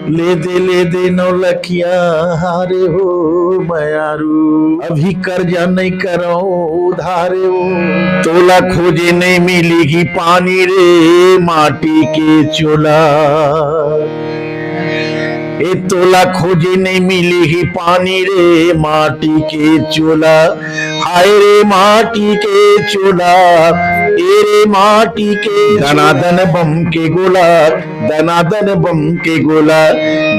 ले दे नौलखिया हारे हो मयारू, अभी कर्जा नहीं करो उधारे हो। तोला खोजे नहीं मिलेगी पानी रे माटी के चोला, ए तोला खोजे नहीं मिलेगी पानी रे माटी के चोला। हाय रे माटी के चोला, ए रे माटी के दनादन बम के गोला, दनादन बम के गोला।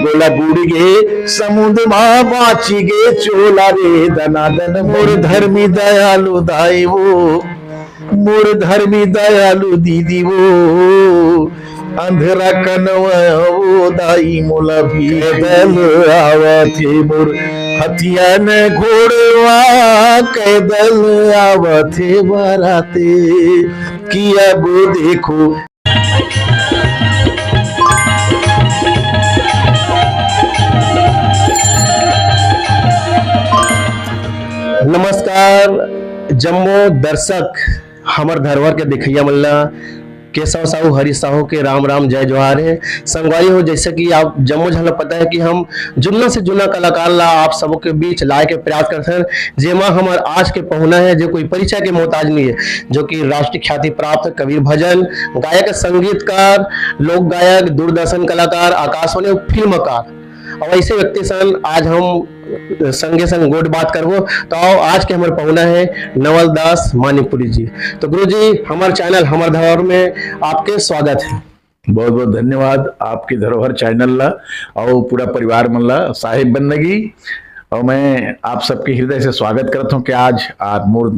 गोला बुड़ गे समुद्र माँ बाची गे चोला रे दनादन। मोर धर्मी दयालु दाई वो, मोर धर्मी दयालु दीदी वो, अंधेरा कनवा वो दाई मोला भी पैदल आवत हे मोर हथिया न घोड़वा, पैदल आवत हे बराते किया गो देखो। नमस्कार जम्मो दर्शक हमर धरोहर के देखैया मल्ला केशव साहू हरी साहू के राम राम जय जोहार है। संगवारी हो जैसे कि आप जम्मो झल पता है कि हम जुन्ना से जुन्ना कलाकार ला आप सबों के बीच लाए के प्रयास करते हैं, जेमा हमार आज के पहुना है जो कोई परिचय के मोहताज नहीं है, जो कि राष्ट्रीय ख्याति प्राप्त कबीर भजन गायक, संगीतकार, लोक गायक, दूरदर्शन कलाकार, आकाशवाणी और फिल्मकार और ऐसे व्यक्ति सन आज हम संगे संग गोट बात करबो। तो आज के हमारे पहुना है नवल दास मानिकपुरी जी। तो गुरु जी हमारे चैनल हमारे धरोहर में आपके स्वागत है। बहुत बहुत धन्यवाद आपके धरोहर चैनल ला और पूरा परिवार मन ला साहिब बंदगी। और मैं आप सबके हृदय से स्वागत करता हूँ कि आज आप मोर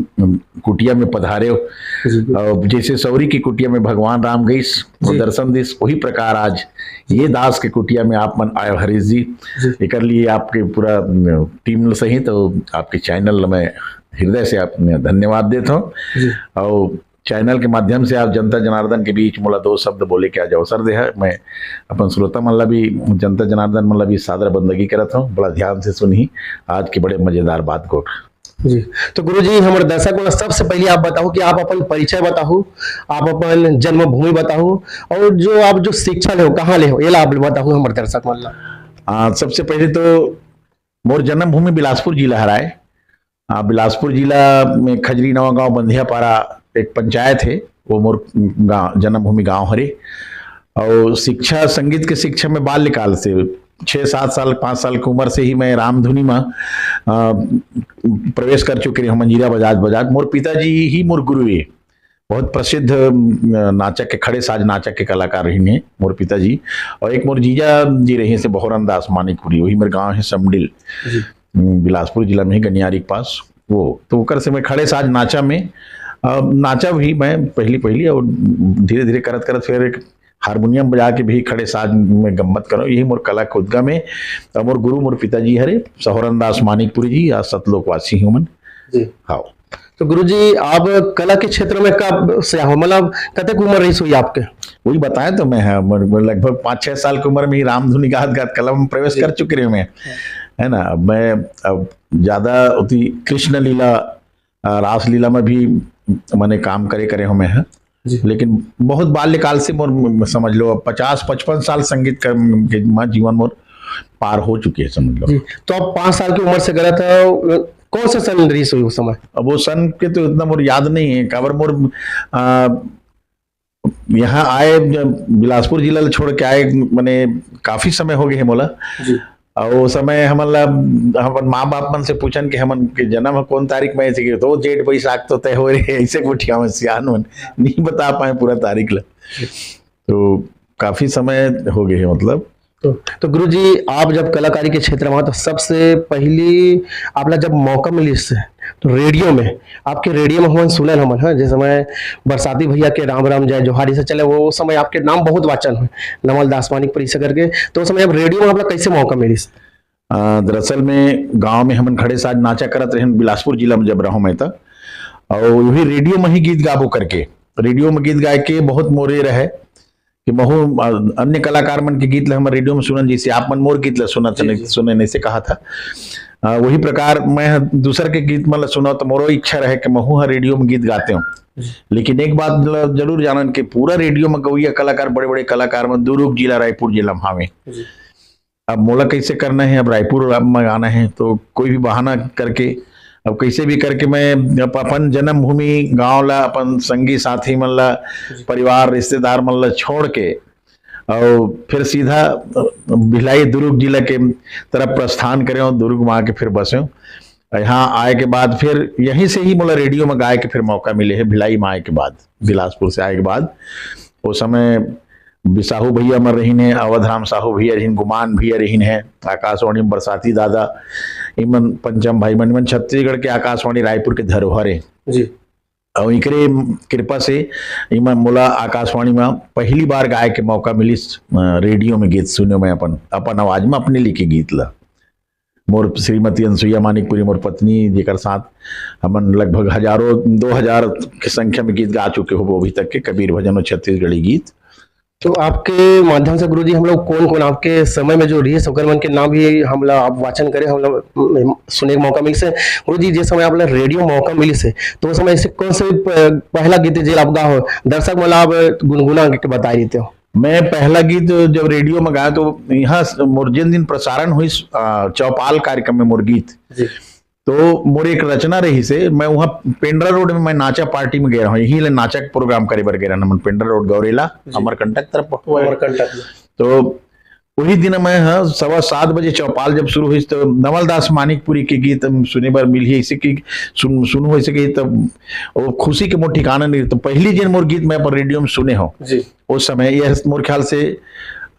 कुटिया में पधारे हो। और जैसे सौरी की कुटिया में भगवान राम गई दर्शन दिस, वही प्रकार आज ये दास के कुटिया में आप मन आयो हरीश जी। एक लिए आपके पूरा टीम सहित तो आपके चैनल में हृदय से आप धन्यवाद देता हूँ। और चैनल के माध्यम से आप जनता जनार्दन के बीच मोला दो शब्द बोले के आज अवसर दे है। मैं अपन श्रोता मन ला भी जनता जनार्दन मन ला भी सादर बंदगी करता हूँ, बड़ा ध्यान से सुनी आज के बड़े मजेदार बात को जी। तो गुरु जी हमारे दर्शक को सबसे पहले आप बताओ कि आप अपन परिचय बताओ, आप अपन जन्मभूमि बताओ और जो आप जो शिक्षा ले हो कहाँ ले हो ये आप बताओ हमारे दर्शक मन ला। सबसे पहले तो मोर जन्मभूमि बिलासपुर जिला हराए। बिलासपुर जिला में खजरी नवा गाँव बंधिया पारा एक पंचायत है, वो मोर गाँव जन्मभूमि गाँव हरे। और शिक्षा संगीत के शिक्षा में बाल्यकाल से 6-7 साल 5 साल की उम्र से ही मैं रामधुनी में प्रवेश कर चुके हैं। मंजीरा बजाज मोर पिताजी ही मोर गुरु है, बहुत प्रसिद्ध नाचक के खड़े साज नाचक के कलाकार रही हैं मोर पिताजी। और एक मोर जीजा जी रही से बहुरन दास मानिकपुरी, वही मेरे गाँव है समडिल बिलासपुर जिला में ही गनियारी के पास वो। तो ओकर से मैं खड़े साज नाचा में नाचा भी मैं पहली और धीरे धीरे करत फिर एक हारमोनियम बजा के भी खड़े साज में गम्मत करो। यही मोर कला खुदगा में। मोर गुरु मोर पिताजी हरे सहोरन दास मानिकपुरी जी, आज सतलोकवासी हूँ मन जी। हाँ तो गुरु जी आप कला के क्षेत्र में कब से हो, मतलब कतक उम्र रही हुई आपके? वही बताया तो मैं लगभग 5-6 साल की उम्र में ही रामधुनी गात कला में प्रवेश कर चुके रहे मैं, है ना। मैं अब ज्यादा उतनी कृष्ण लीला रास लीला में भी मैंने काम करे हो मैं है, लेकिन बहुत बाल्यकाल से मोर समझ लो 50-55 साल संगीत का जीवन मोर पार हो चुकी है समझ लो। तो आप 5 साल की उम्र से गया था, कौन सा सन रही हुई उस समय? अब वो सन के तो इतना मोर याद नहीं है। काबर मोर यहाँ आए बिलासपुर जिला छोड़ के आए मैंने काफी समय हो गए है मोला। और वो समय हमारे माँ बाप मन से पूछन कि हमन के जन्म कौन तारीख में ऐसे तो जेठ बैसाख तो तय हो रहे ऐसे कुटिया में सियान मन नहीं बता पाए पूरा तारीख ला। तो काफी समय हो गए है मतलब। तो गुरु जी आप जब कलाकारी के क्षेत्र में तो सबसे पहली आपला जब मौका मिली से तो रेडियो में आपके रेडियो में हमन सुनल हमन है, जैसे समय बरसाती भैया के राम राम जय जोहारी से चले वो समय आपके नाम बहुत वाचन है नवल दास मानिकपुरी से करके। तो उस समय अब रेडियो में आपला कैसे मौका मिली? दरअसल में गांव में हमन खड़े साज नाचा करत रहे बिलासपुर जिला में जब रहो मैं तक, और वही रेडियो में ही गीत गाबो करके रेडियो में गीत गाय के बहुत मोरे रहे कि बहु अन्य कलाकार मन के गीत ला हम रेडियो में सुनन, जैसे आप मन मोर गीत ला सुने नहीं से कहा था। वही प्रकार मैं दूसर के गीत मतलब सुना तो मोरो इच्छा रहे कि महू रेडियो में गीत गाते हूँ। लेकिन एक बात जरूर जानन कि पूरा रेडियो में गवैया कलाकार बड़े बड़े कलाकार में दुर्ग जिला रायपुर जिला में हावे अब मोला कैसे करना है, अब रायपुर में आना है, तो कोई भी बहाना करके अब कैसे भी करके मैं अपन जन्मभूमि गांव ला, अपन संगी साथी मन ला, परिवार रिश्तेदार मन ला छोड़ के और फिर सीधा भिलाई दुर्ग जिला के तरफ प्रस्थान करे, दुर्ग में आके फिर बसे। यहाँ आए के बाद फिर यहीं से ही मोला रेडियो में गाए के फिर मौका मिले है, भिलाई में आए के बाद, बिलासपुर से आए के बाद। उस समय बिसाहू भैया मर रही ने, अवधराम साहू भैया रहीन, गुमान भैया रहीन है, आकाशवाणी में बरसाती दादा, इमन पंचम भाई मन, इमन छत्तीसगढ़ के आकाशवाणी रायपुर के धरोहर है जी। और इकरे कृपा से इमन मोला आकाशवाणी में पहली बार गाए के मौका मिलिस, रेडियो में गीत सुने में अपन आवाज में अपने लिखे गीत ला। मोर श्रीमती अनसुईया मानिकपुरी मोर पत्नी, जेकर साथ हमन लगभग 2000 की संख्या में गीत गा चुके हो अभी तक के, कबीर भजन और छत्तीसगढ़ी गीत। तो आपके माध्यम से गुरुजी हम लोग कौन कौन आपके समय में जो रही शंकर मन के नाम भी हम लोग आप वाचन करें, हम लोग सुनने का मौका मिल से। गुरुजी जिस समय आप लोग रेडियो मौका मिली से, तो उस समय ऐसे कौन से पहला गीत जो आप गा हो दर्शक मला आप गुनगुना के बता देते हो? मैं पहला गीत जब रेडियो में गाया तो यहाँ जिन दिन प्रसारण हुई चौपाल कार्यक्रम में मोर गीत, तो मोर एक रचना रही से, मैं वहाँ पेंड्रा रोड में मैं नाचा पार्टी में गया हूँ, यही ले नाचा प्रोग्राम करे बर गया ना, पेंड्रा रोड गौरेला अमरकंटक तरफ, तो वही दिन मैं 7:15 बजे चौपाल जब शुरू हुई तो नवलदास मानिकपुरी के गीत सुने बर मिली, ऐसे कि सुनू ऐसे कि तब वो खुशी के मोर ठिकाना नहीं। तो पहली जिन मोर गीत मैं पर रेडियो में सुने हो उस समय यह मोर ख्याल से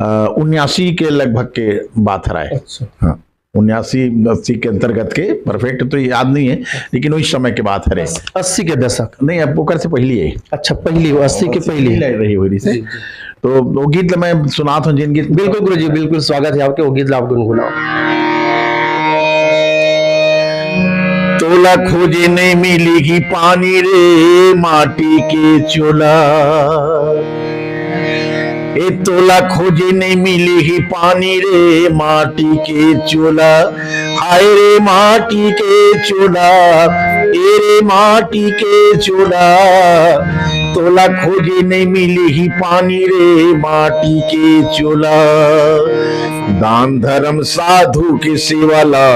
79 के लगभग के बात है। अच्छा। हाँ 79-80 के अंतर्गत के, परफेक्ट तो याद नहीं है लेकिन उस समय की बात है। 80 के दशक नहीं, अब ओकर से पहली है। अच्छा पहली 80 के पहली रही हुई से। तो वो गीत मैं सुनाता हूँ जिन गीत। बिल्कुल गुरुजी, बिल्कुल स्वागत है आपके, वो गीत आप गुनगुनाओ। तोला खोजे नहीं मिलेगी पानी रे माटी के चोला, ए तोला खोजे नहीं मिलेगी पानी रे माटी के चोला, हाय रे माटी के चोला, ए रे माटी के चोला, तोला खोजे नहीं मिलेगी पानी रे माटी के चोला, दान धर्म साधु के सेवाला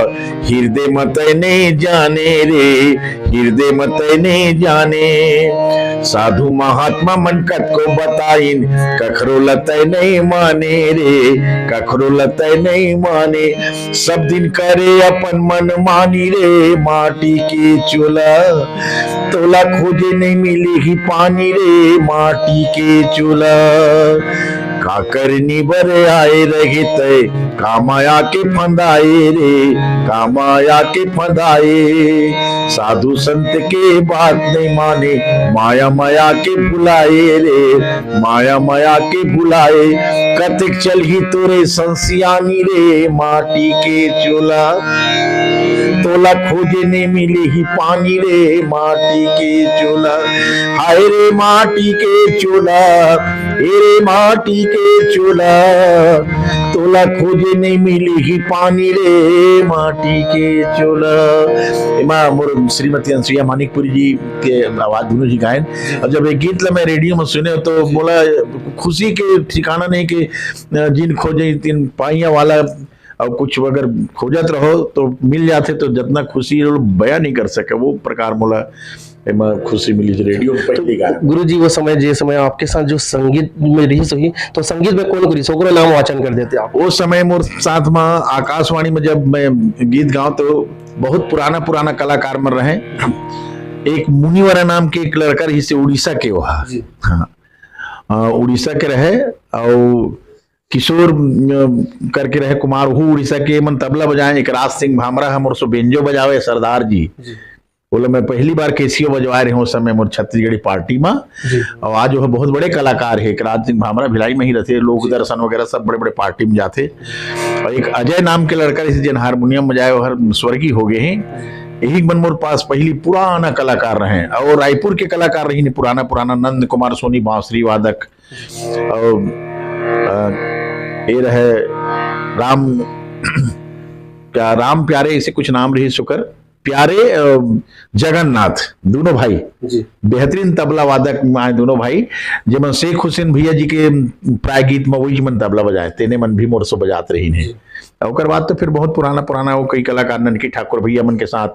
हृदय मत नहीं जाने रे, हृदय मत नहीं जाने, साधु महात्मा मन कत को बताइन कखरो लतय नहीं माने रे, कखरो लतय नहीं माने, सब दिन करे अपन मन मानी रे माटी के चोला, तोला खोजे नहीं मिलेगी पानी रे माटी के चोला, का करनी बर आए रहे तय कामाया के फंदाए रे, कामाया के फंदाए, साधु संत के बात नहीं माने, माया माया के बुलाए रे, माया माया के बुलाए, कतिक चल ही तोरे संसियानी रे माटी के चोला, तोला खोजे नहीं मिले ही पानी रे माटी के चोला, हाय रे माटी के चोला, रे माटी के चोला, तोला खोजे नहीं मिली ही पानी रे माटी के चोला। मोर श्रीमती अनसुईया मानिकपुरी जी के आवाज दोनों जी गायन, और जब एक गीत मैं रेडियो में सुने तो बोला खुशी के ठिकाना नहीं कि जिन खोजे तीन पाइया वाला, और कुछ अगर खोजत रहो तो मिल जाते, तो जितना खुशी बयां नहीं कर सके वो प्रकार मोला खुशी मिली रेडियो में पहली गाना। गुरु जी वो समय जे समय आपके साथ जो संगीत में रही सही, तो संगीत में कौन गुरु सोकरो नाम वाचन कर देते आप? वो समय मोर साथ में आकाशवाणी में जब मैं गीत गाऊं तो बहुत पुराना कलाकार में रहे, एक मुनिवरा नाम के एक लड़का रही से उड़ीसा के, वहा हाँ उड़ीसा के रहे, और किशोर करके रहे कुमार, वो उड़ीसा के, मन तबला बजाए, एक राज सिंह भामरा हम और सो बेंजो बजावे सरदार जी, बोले मैं पहली बार कैसियो बजवा रहे हूँ उस समय मोर छत्तीसगढ़ी पार्टी में, और आज जो है बहुत बड़े कलाकार है, एक राज सिंह भामरा भिलाई में ही रहते, लोक दर्शन वगैरह सब बड़े बड़े पार्टी में जाते, और एक अजय नाम के लड़का जिन हारमोनियम बजाए वो हर स्वर्गीय हो गए हैं, यही मन मोर पास पहली पुराना कलाकार रहे, और रायपुर के कलाकार रही ने पुराना नंद कुमार सोनी बांसुरी वादक, और ये रहे राम प्यारे ऐसे कुछ नाम रही शुक्र, प्यारे जगन्नाथ दोनों भाई जी बेहतरीन तबला वादक आए दोनों भाई, जेमन शेख हुसैन भैया जी के प्राय गीत में वही मन तबला बजाए, तेने मन भी मोर सो बजात रही ने। ओकर बाद तो फिर बहुत पुराना पुराना वो कई कलाकार ननकी ठाकुर भैया मन के साथ,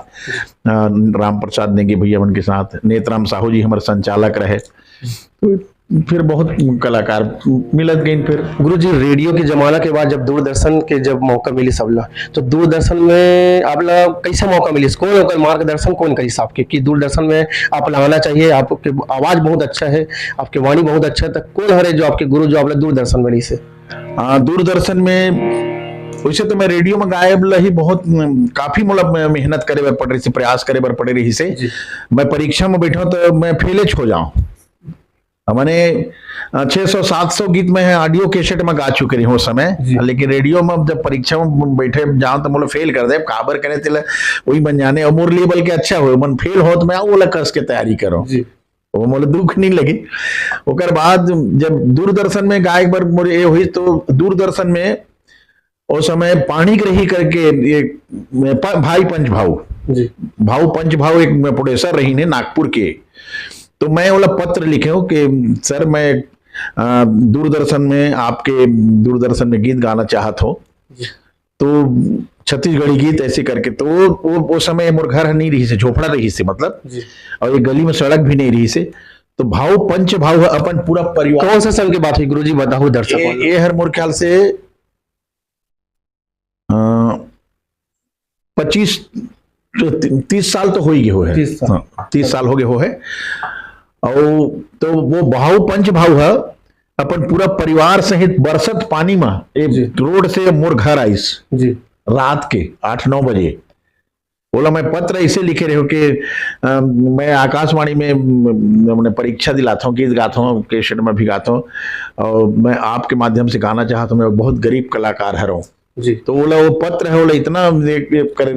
राम प्रसाद नेगी भैया मन के साथ, नेतराम साहू जी हमारे संचालक रहे, तो फिर बहुत कलाकार मिलत गई। फिर गुरुजी रेडियो के जमाना के बाद जब दूरदर्शन के जब मौका मिली सबला, तो दूरदर्शन में आपला कैसा मौका मिली, कौन ओकर मार्गदर्शन कौन करी आपके कि दूरदर्शन में आप लगाना चाहिए, आपके आवाज बहुत अच्छा है, आपके वाणी बहुत अच्छा है, तो कौन हरे जो आपके गुरु जो आपला दूरदर्शन बनी से? दूरदर्शन में वैसे तो मैं रेडियो में गायब ही बहुत काफी मतलब मेहनत करे बर पड़ रही से, प्रयास करे बर पड़े रही से। मैं परीक्षा में बैठा तो मैं फेले हो जाऊं। मैंने 600-700 गीत में ऑडियो कैसेट में गा चुके रही हूँ उस समय, लेकिन रेडियो में जब परीक्षा में बैठे जाऊं तो मोला फेल कर दे, काबर करे तिला वही बन जाने, और मोर लेवल के अच्छा हो मन फेल हो तो मैं वो वाला कस के तैयारी करो, वो मोला दुख नहीं लगी। ओकर बाद जब दूरदर्शन में गायक बार मोर ये हुई, तो दूरदर्शन में उस समय पानी रही करके एक भाई पंच भाऊ एक प्रोड्यूसर रही ने नागपुर के, तो मैं वाला पत्र लिखे हूँ कि सर मैं दूरदर्शन में आपके दूरदर्शन में गीत गाना चाहत हो, तो छत्तीसगढ़ी गीत ऐसे करके। तो वो समय मोर घर नहीं रही से, झोपड़ा रही से मतलब, और ये गली में सड़क भी नहीं रही से। तो भाव पंच भाव अपन पूरा परिवार। कौन सा सन की बात हुई गुरुजी बताओ दर्शक? ये हर मोर ख्याल से 25-30 साल तो हो ही गए हो है, 30 साल हो गए हो है। और तो वो भाव पंच भाव है अपन पूरा परिवार सहित बरसत पानी में एक रोड से मोर घर आईस रात के 8-9 बजे। बोला मैं पत्र इसे लिखे रहे हो कि मैं आकाशवाणी में मैंने परीक्षा दिलाता हूँ, गीत गाता हूँ, कैसेट में भी गाता हूँ, और मैं आपके माध्यम से गाना चाहता हूँ, मैं बहुत गरीब कलाकार है जी। तो बोला वो पत्र है, बोला इतना कर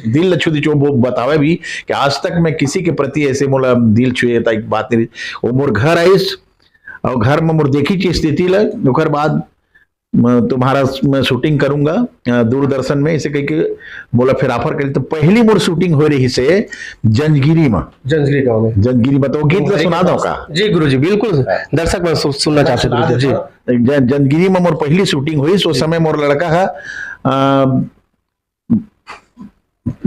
दिल छू दी, वो बतावे भी कि आज तक मैं किसी के प्रति ऐसे बोला दिल छुए बात नहीं। वो मोर घर आईस और घर में मोर देखी चीज स्थिति लग, ओकर बाद तुम्हारा मैं शूटिंग करूंगा दूरदर्शन में, इसे कह के बोला फिर ऑफर करी। तो पहली मोर शूटिंग हो रही से जंजगिरी में, जंजगिरी गांव में। जंजगिरी बताओ गीत सुना दो का? जी गुरुजी बिल्कुल, दर्शक में सुनना चाहते जी। जंजगिरी में मोर पहली शूटिंग हुई। उस समय मोर लड़का है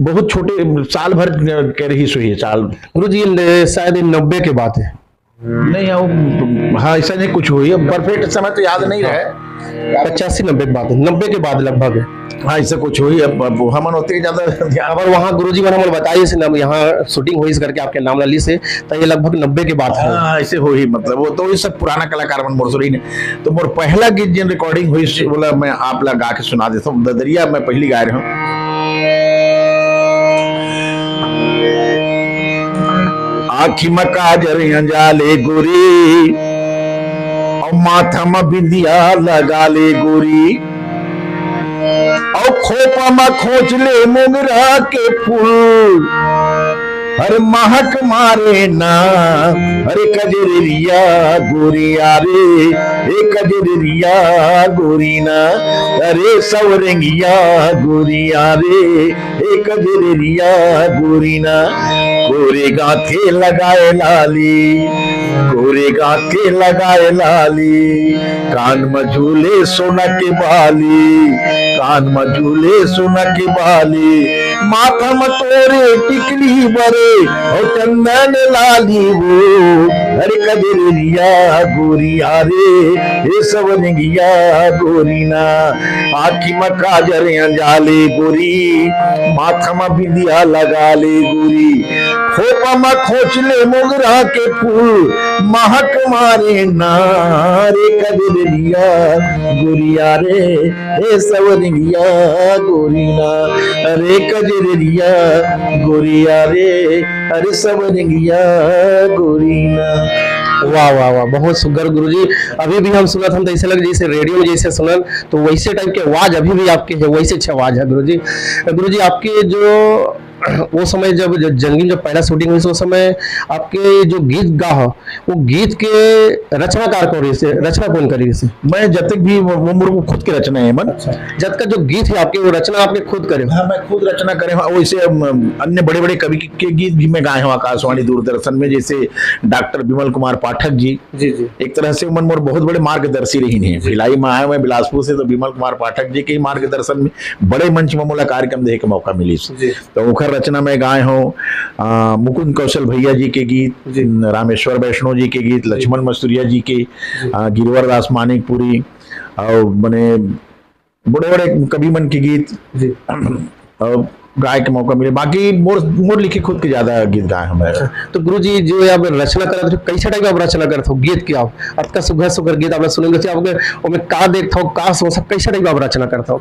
बहुत छोटे, साल भर कह रही सुई साल। गुरुजी शायद 90 के बात है नहीं, हाँ ऐसा नहीं कुछ हुई, परफेक्ट समय तो याद नहीं रहे, 85-90 की बात है, 90 के बाद लगभग है, हाँ ऐसा कुछ हुई। अब हम होते ज्यादा अगर वहाँ गुरुजी मैंने बताइए से यहाँ शूटिंग हुई इस करके आपके नाम ली से, तो ये लगभग 90 के बाद है। हाँ ऐसे हुई, मतलब वो तो ये सब पुराना कलाकार मन मोरसोरी ने। तो मोर पहला गीत जिन रिकॉर्डिंग हुई बोला मैं आप ला गा के सुना देता हूँ। ददरिया मैं पहली गा रहा हूँ। आखी में काजर अंजाले गोरी और माथा में बिंदिया लगा ले गोरी, और खोपा में खोच ले मोगरा के फूल, हर महक मारे ना अरे कजरिया गोरिया रे, ए कजरिया गोरी ना, अरे सवरंगिया गोरिया रे, ए कजरिया गोरी ना। गोरे गाथे लगाए लाली, गोरे गाथे लगाए लाली, कान में झूले सोना के बाली, कान में झूले सोना के बाली, माथा में तोरे टिकली बरे और चंदन लाली वो, अरे कजरिया गोरिया रे, ये सवरंगिया गोरी ना। आँखी में काजर अंजाले गोरी, माथा में बिंदिया लगा ले गोरी, खोपा में खोच ले मोगरा के फूल, महक मारे नारे कजरिया गोरिया रे, ए सवरंगिया गोरी ना, अरे कजरिया गोरिया रे, अरे सवरंगिया गोरी ना। वाह वाह वाह, बहुत सुंदर गुरुजी। अभी भी हम सुना था तो ऐसे लगे जैसे रेडियो में जैसे सुनल, तो वैसे टाइप की आवाज अभी भी आपकी है, वैसे अच्छी आवाज है गुरुजी। गुरुजी आपके जो वो समय जब जंगीम जब पहला शूटिंग हुई उस समय आपके जो गीत गा हो वो गीत के रचनाकार कौन रही से, रचना कौन करी से? मैं जब तक भी वो मेरे को खुद की रचना है मन। जब का जो गीत है आपके वो रचना आपने खुद करे? हाँ, मैं खुद रचना करे हूँ। वैसे अन्य बड़े बड़े कवि के गीत भी मैं गाए हूँ आकाशवाणी दूरदर्शन में, जैसे डॉक्टर विमल कुमार पाठक जी। जी जी। एक तरह से मन मोर बहुत बड़े मार्गदर्शी रही है। फिलहाल में आया मैं बिलासपुर से, तो विमल कुमार पाठक जी के मार्गदर्शन में बड़े मंच में मोला कार्यक्रम देखे के मौका मिली। तो ओखर रचना में गाए हूँ मुकुंद कौशल भैया जी के गीत, रामेश्वर वैष्णव जी के गीत, लक्ष्मण मसूरिया जी के, गिरवर दास मानिकपुरी और बने बड़े बड़े कवि मन के गीत और गाय के मौका मिले। बाकी मोर लिखे खुद के ज्यादा गीत गाए हैं मैं। तो गुरुजी जो आप रचना करत हो कैसे टाइप आप रचना करत हो गीत की? आप आपका सुघर सुघर गीत आप सुनेंगे से आपके ओमे का देखत हो का सोच कैसे टाइप आप रचना करत हो?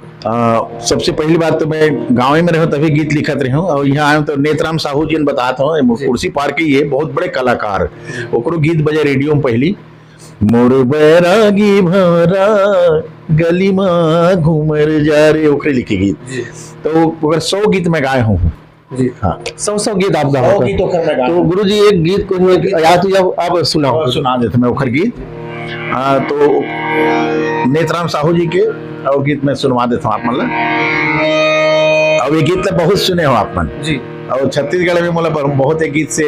सबसे पहली बात तो मैं गाँव में रहूं तभी गीत लिखत रही हूँ, और यहाँ आया तो नेतराम साहू जी ने बताता हूँ, कुर्सी पार के ये बहुत बड़े कलाकार, ओकरो गीत बजे रेडियो में पहली। मोर बैरागी भरा गली में घूमर जा रे, ओकरे लिखे गीत। तो अगर 100 गीत मैं गाए हूँ जी। हाँ, 100 गीत आप गाओ। तो गुरुजी एक गीत को याद तो आप सुनाओ। सुना देते मैं ओखर गीत। तो नेतराम साहू जी के और गीत मैं सुनवा देता हूँ आप मतलब। अब ये गीत तो बहुत सुने हो आप मन जी। और छत्तीसगढ़ में मतलब बहुत एक गीत से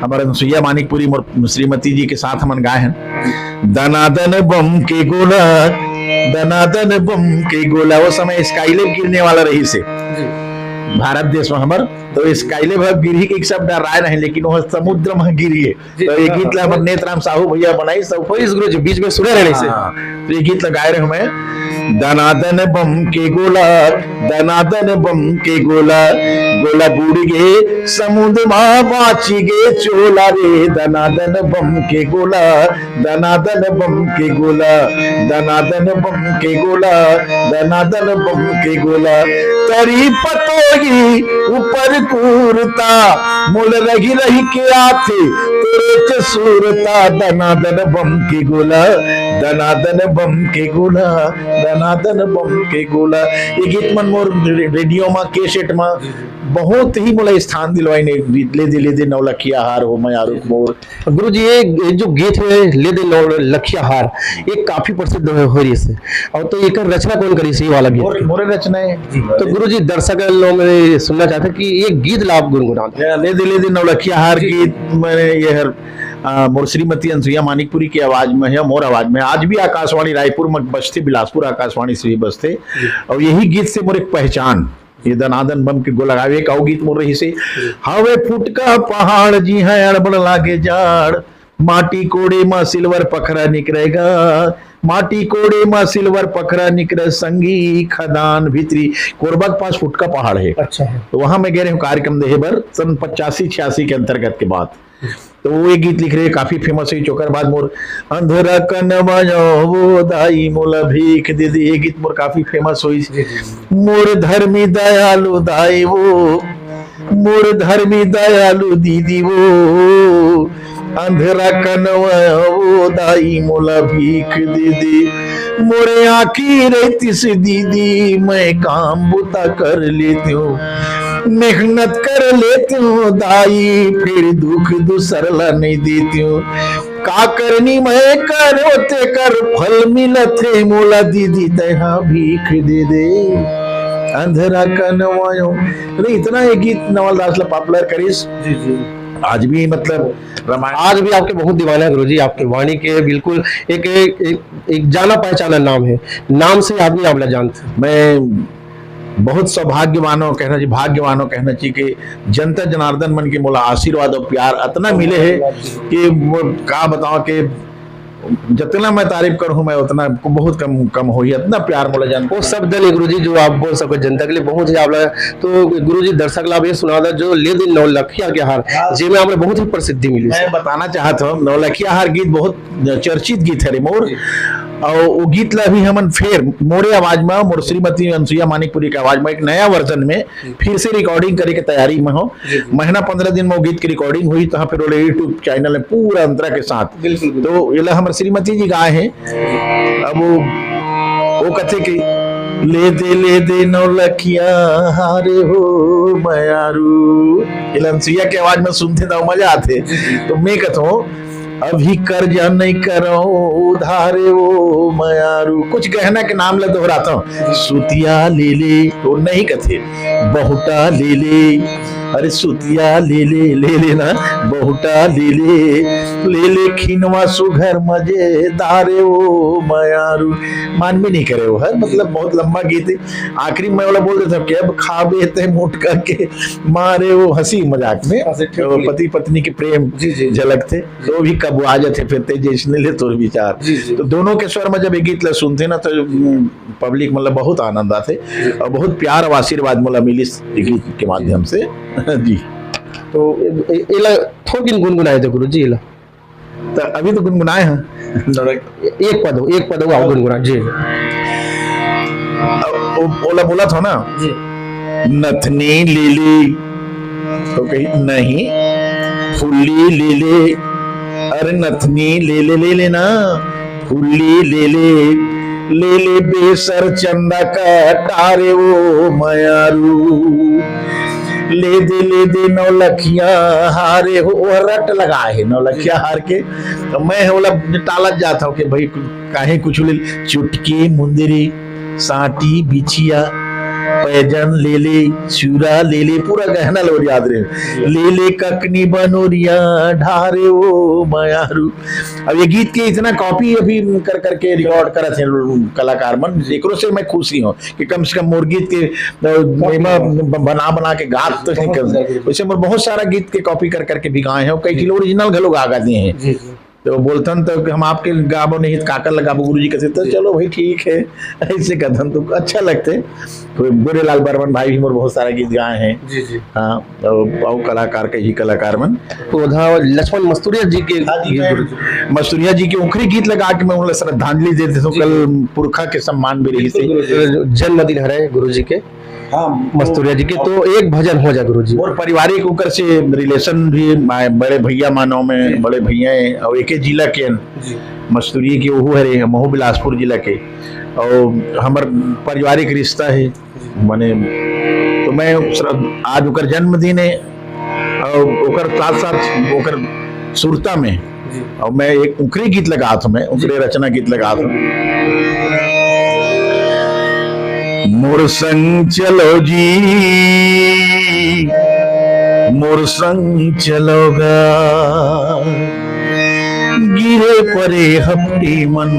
हमारे अनुसुईया मानिकपुरी श्रीमती जी के साथ हम गाए हैं। दनादन बम के गोला, दनादन बम के गोला। वो समय स्काईलेब गिरने वाला रही से भारत देश में हमार, तो स्काईलेब गिरी के सब डराए नहीं, लेकिन वो समुद्र में गिरी है। तो ये गीत हमारे नेतराम साहू भैया बनाई सब इस गुरु जी बीच में सुने रहने से। तो ये गीत लगाए रहे मैं। दनादन बम के गोला, दनादन बम के गोला, गोला बूढ़ गे समुद्र में बाची गे चोला रे। दनादन बम के गोला, दनादन बम के गोला, दनादन बम के गोला, दनादन बम के गोला। तरी पतोगी ऊपर कूरता, मुल रही रही के आथे तेरे चसूरता। दनादन बम के गोला, दनादन बम के गोला, दनादन बम के गोला। ये गीत मन मोर रेडियो में कैसेट में बहुत ही मोला स्थान दिलवाई ने। ले दे नौलखिया हार हो मैं आरुक मोर। गुरुजी ये जो गीत है ले दे नौलखिया हार ये काफी प्रसिद्ध हो रही है। और तो एक रचना कौन करी सी वाला गीत? मोरे रचना है। तो गुरुजी दर्शक लोग मेरे सुनना चाहते कि ये गीत लाभ गुनगुना ले दे नौलखिया हार गीत मैंने ये हर मोर श्रीमती अनुसुईया मानिकपुरी की आवाज में है, मोर आवाज में। आज भी आकाशवाणी रायपुर में बजते, बिलासपुर आकाशवाणी से भी बजते, और यही गीत से मोर एक पहचान। ये दनादन बम के गोला गावे का गीत मोर रही से। हवे फुटका पहाड़ जी है अड़बड़ लागे जाड़, माटी कोड़े में सिल्वर पखरा निकलेगा, माटी कोड़े में सिल्वर पखरा निकले संगी खदान भीतरी। कोरबा के पास फुटका पहाड़ है। अच्छा है। तो वहां मैं गए रहे कार्यक्रम देहे बर सन 85-86 के अंतर्गत के बाद। तो वो ये गीत लिख रहे काफी फेमस है। चोकर बाद मोर अंधेरा कनवा वो दाई मोला भीख दे दे, ये गीत मोर काफी फेमस हुई। मोर धर्मी दयालु दाई वो, मोर धर्मी दयालु दीदी वो, अंधेरा कनवा वो दाई मोला भीख दे दे। मोरे आखी रहती से दीदी मैं काम बुता कर लेती हूँ, मेहनत कर लेती हूँ दाई, फिर दुख दूसरला नहीं देती हूँ। का करनी मैं कर होते कर फल मिलते मोला दीदी दया भीख दे दे। अंधेरा कनवायो अरे इतना ये गीत नवल दास ला पॉपुलर करीस। जी जी। आज भी मतलब आज भी आपके बहुत दीवाना है गुरुजी। आपके वाणी के बिल्कुल एक जाना पहचाना नाम है, नाम से आदमी आप ला जानते। मैं बहुत सौभाग्यवानों कहना चाहिए, भाग्यवानों कहना चाहिए कि जनता जनार्दन मन के मोला आशीर्वाद और प्यार इतना मिले है कि का बताओ कि जितना मैं तारीफ करूं मैं उतना बहुत कम हो। इतना प्यार मोला जान वो शब्द नहीं गुरुजी जो आप बोल सको जनता के लिए बहुत ही आप। तो गुरुजी दर्शक लाभ ये सुना था जो ले दिन नौलखिया के हार जी में आपने बहुत ही प्रसिद्धि मिली। मैं बताना चाहता हूँ नौलखिया हार गीत बहुत चर्चित गीत है रे मोर। और वो गीत ला भी हमन फिर मोरे आवाज में, मोर श्रीमती अनुसुईया मानिकपुरी की आवाज में एक नया वर्जन में फिर से रिकॉर्डिंग करे के तैयारी में हो। महीना 15 दिन में वो गीत की रिकॉर्डिंग हुई तो फिर यूट्यूब चैनल में पूरा अंतरा के साथ। तो ये हमारे श्रीमती जी गाए हैं। अब वो कथे की ले दे नौलखिया हारे हो मयारू। ये लंसिया की आवाज में सुनते तो मजा आते। तो मैं कहता हूँ अभी कर्जा नहीं करो उधारे वो मयारू। कुछ गहना के नाम ले दोहराता हूँ। सुतिया ले ले तो नहीं कहते, बहुटा ले ले। अरे सुतिया ले लेना, बहुटा ले ले खिनवा सुघर मजेदार वो मयारू। मान भी नहीं करे वो है, मतलब बहुत लंबा गीत है। आखिरी में वाला बोल देता कि अब खाबे ते मोट करके मारे वो, हंसी मजाक में तो पति पत्नी के प्रेम झलक थे। तो भी कब आ जाते फिरते जैसने ले तोर विचार। तो दोनों के स्वर में जब ये गीत सुनते ना तो पब्लिक मतलब बहुत आनंद आते और बहुत प्यार और आशीर्वाद मतलब मिली इस गीत के माध्यम से जी। तो इला थोड़ी गुनगुनाए थे गुरु जी इला, तो अभी तो गुनगुनाए हैं। एक पद हो आप गुनगुना जी। बोला था ना जी। नथनी ले ले तो कही नहीं, फुल्ली ले ले। अरे नथनी ले लेना, फुल्ली ले ले बेसर चंदा का टारे वो मयारू। ले दे नौलखिया हारे हो। वो रट लगा है नौलखिया हार के। तो मैं बोला टालत जाता हूँ कि भाई काहे कुछ ले। चुटकी मुंदरी साटी बिछिया पैजन ले ले, चूरा ले ले, पूरा गहना लोग याद रहे। ले ककनी बनोरिया ढारे वो मयारू। अब ये गीत के इतना कॉपी अभी कर करके रिकॉर्ड करे थे कलाकार मन। एकरो से मैं खुशी हूँ कि कम से कम मोर गीत के बना के गात तो नहीं कर। वैसे मोर बहुत सारा गीत के कॉपी कर करके भी गाए हैं, कई किलो ओरिजिनल घलो गा दिए हैं। तो बोलतन तो हम आपके गाबो नहीं काकर लगाबो गुरु जी कहते। तो चलो भाई ठीक है, ऐसे कथन तो अच्छा लगते। तो गोरेलाल बर्मन भाई भी मोर बहुत सारा गीत गाए हैं जी जी। हाँ, तो कलाकार के ही कलाकार मन। पौधा लक्ष्मण मस्तूरिया जी के मस्तूरिया जी के उखरी गीत लगा के मैं उन्हें श्रद्धांजलि देते थे। कल पुरखा के सम्मान भी रही थी, जन्मदिन है गुरु जी के। हाँ मस्तूरिया जी के। तो एक भजन हो जाए गुरु जी। और पारिवारिक उकर से रिलेशन भी बड़े भैया मानव में बड़े भैया और एक जिला के मस्तूरी के वो है महू बिलासपुर जिला के। और हमार पारिवारिक रिश्ता है माने। तो मैं आज उकर जन्मदिन है और उकर साथ साथ उकर सुरता में और मैं एक उकरी गीत लगा था, मैं उकरे रचना गीत लगा था। मोर संग चलो जी, मोर संग चलोगा, गिरे परे हफ्ते मन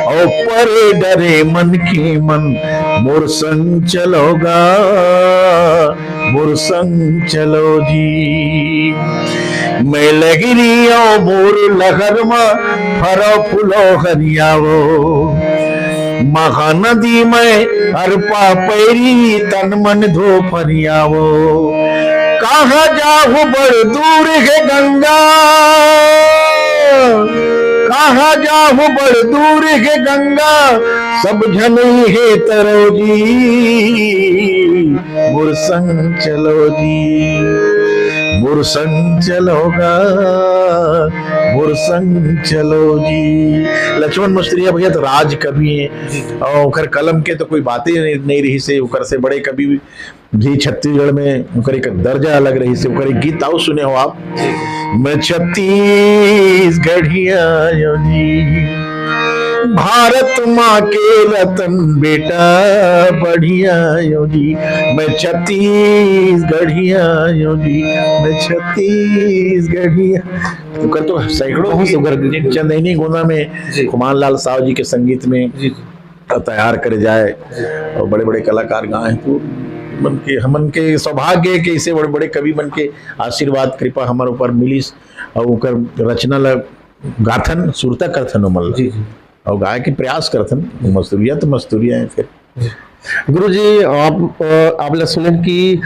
और परे डरे मन के मन। मोर संग चलोगा, मोर संग चलो जी। मैं लगरी और मोर लहर में फरो फुलो हरियावो। महानदी में हरपा पैरी तन मन धो फरियावो। कहाँ जाहु बड़ दूर है गंगा, कहाँ जाहु बड़ दूर है गंगा, सब झनी है तरो जी। मोर संग चलो जी, मोर संग चलोगा, मोर संग चलो जी। लक्ष्मण मस्तूरिया भैया तो राज कवि हैं और उकर कलम के तो कोई बातें नहीं रही से। उकर से बड़े कवि भी छत्तीसगढ़ में उकर एक दर्जा अलग रही से। उकर एक गीत आओ सुने हो आप। मैं छत्तीसगढ़िया जी, भारत माँ के रतन बेटा बढ़िया यो जी। मैं छत्तीसगढ़िया यो जी, मैं छत्तीसगढ़िया। तो कर तो सैकड़ों चंदैनी गोना में कुमार लाल साहु जी के संगीत में तैयार करे जाए और बड़े बड़े कलाकार गाए। तो मन के हमन के सौभाग्य के इसे बड़े बड़े कवि मन के आशीर्वाद कृपा हमारे ऊपर मिली और उनकर रचना ला गाथन सुरता करथन उमल और गाय के प्रयास करथन। मस्तूरिया तो मस्तूरिया है। फिर गुरु जी आप सुने कि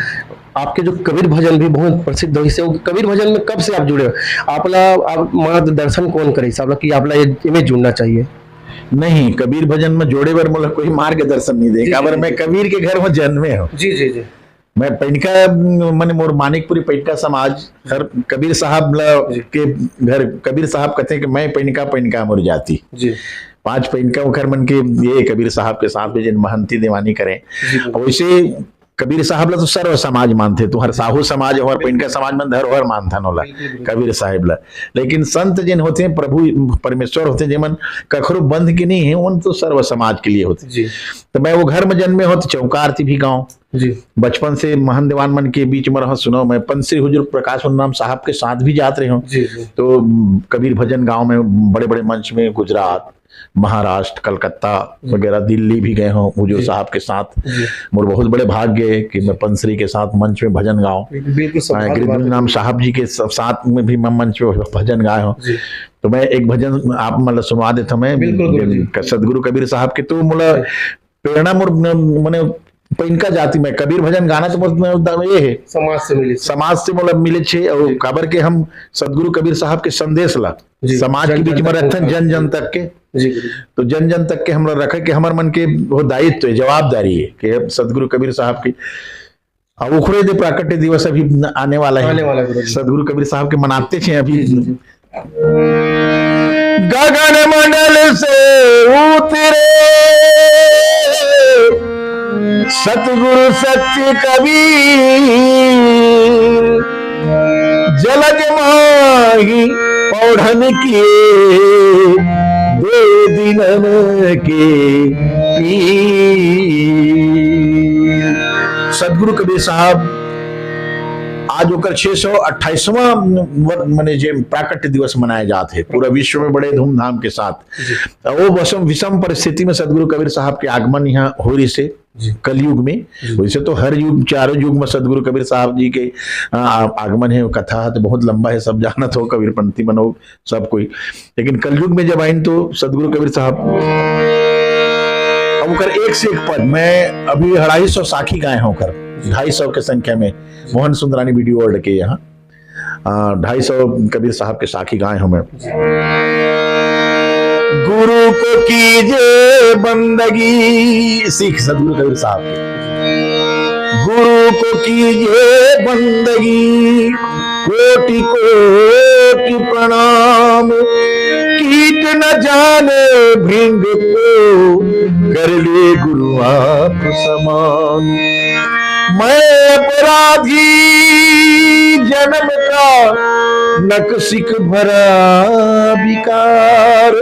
आपके जो कबीर भजन भी बहुत प्रसिद्ध हो। इसे कबीर भजन में कब से आप जुड़े हो? आप मार्गदर्शन कौन करे कि आपला इमेज जुड़ना चाहिए? नहीं, कबीर भजन में जोड़े बर मोला कोई मार्गदर्शन नहीं देगा। अगर मैं कबीर के घर में जन्मे हूँ। जी जी जी। मैं पैनका मैंने मोर मानिकपुरी पैनका समाज हर कबीर साहब के घर कबीर साहब कहते हैं कि मैं पैनका मोर जाती जी। 5 पैनका उखर मन के ये कबीर साहब के साथ में जिन महंती दीवानी करें वैसे कबीर साहब ला तो सर्व समाज मानते, तो हर साहू समाज और पैनका समाज में धरोहर मानथन होला कबीर साहिब ला। लेकिन संत जिन होते हैं प्रभु परमेश्वर होते हैं जिमन कखरो बंध के नहीं है, उन तो सर्व समाज के लिए होते। तो मैं वो घर में जन्मे हो तो चौकार थी भी गाँव जी, बचपन से महन दीवान मन के बीच में रहा सुनो। मैं पंथश्री हुजूर प्रकाश नाम साहब के साथ भी जाते रहे हूँ, तो कबीर भजन गांव में बड़े बड़े मंच में गुजरात, महाराष्ट्र, कलकत्ता वगैरह, दिल्ली भी गए हूँ हुजूर साहब के साथ। मोर बहुत बड़े भाग्य है कि मैं पंथश्री के साथ मंच में भजन गाऊं। गिरिधर नाम साहब जी के साथ में भी मैं मंच में भजन गाए हूँ। तो मैं एक भजन आप मतलब सुनवा देता मैं सदगुरु कबीर साहब के। तो मतलब प्रेरणा मैंने पैनका जाति में कबीर भजन गाना तो ये है समाज से मतलब मिले छे, और खबर के हम सदगुरु कबीर साहब के संदेश ला समाज के बीच में रखन जन जन तक के। तो जन जन तक के हम लोग रखे कि हमारे मन के वो दायित्व है, जवाबदारी है कि सदगुरु कबीर साहब की अब उखड़े दे प्राकट्य दिवस अभी आने वाला है, सदगुरु कबीर साहब के मनाते थे अभी। गगन मंडल से उतरे सतगुरु सत्य कबीर, जलज माही पौढ़न किए 2 दिनन के पीर। सदगुरु कबीर साहब आज होकर 628वां मने जे प्राकट्य दिवस मनाए जाते हैं पूरा विश्व में बड़े धूमधाम के साथ। वो विषम परिस्थिति में सदगुरु कबीर साहब के आगमन यहाँ हो रही से कलयुग में, वैसे तो हर युग चारों युग में सदगुरु कबीर साहब जी के आगमन है, कथा तो बहुत लंबा है, सब जानत हो कबीर पंथी बनो सब कोई। लेकिन कलयुग में जब आइन तो सदगुरु कबीर साहब अब कर एक से एक पद, मैं अभी 250 साखी गाए हूँ कर 250 के संख्या में मोहन सुंदरानी वीडियो वर्ल्ड के यहाँ 250 कबीर साहब के साखी गाए हूँ मैं। गुरु को कीजिए बंदगी, सीख सदगुरु कबीर साहब के। गुरु को कीजिए बंदगी, कोटि कोटि प्रणाम, कीट न जाने भृंग को, कर ले गुरु आप समान। मैं अपराधी जन्म का, नकसिक भरा विकार,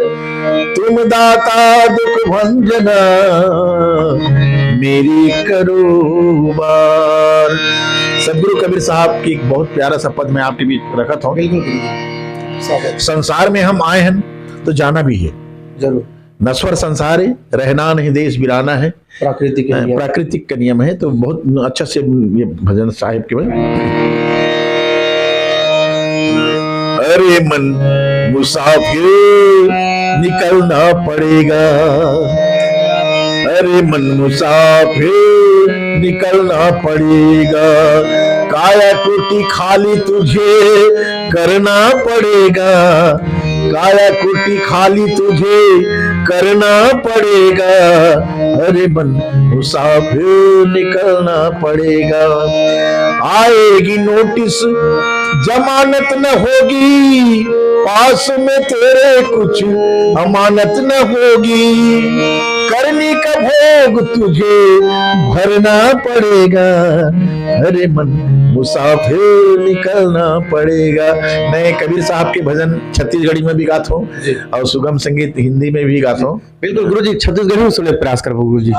तुम दाता दुख भंजना, मेरी करो बार। सदगुरु कबीर साहब की एक बहुत प्यारा सा पद मैं आपके बीच रखा था। संसार में हम आए हैं तो जाना भी है जरूर, नश्वर संसार है, रहना नहीं देश बिराना है, प्राकृतिक का नियम है। तो बहुत अच्छा से ये भजन साहिब के में, अरे मन मुसाफिर निकलना पड़ेगा, अरे मन मुसाफिर निकलना पड़ेगा, काया कुटी खाली तुझे करना पड़ेगा, काया कुटी खाली तुझे करना पड़ेगा, अरे मन मुसाफिर निकलना पड़ेगा। आएगी नोटिस जमानत न होगी, पास में तेरे कुछ अमानत न होगी, करनी का भोग तुझे भरना पड़ेगा, अरे मन मुसाफिर निकलना पड़ेगा। मैं कबीर साहब के भजन छत्तीसगढ़ी में भी गाता हूँ और सुगम संगीत हिंदी में भी गाता हूँ। बिल्कुल गुरु जी, छत्तीसगढ़ी में सुनने प्रयास करो गुरु जी।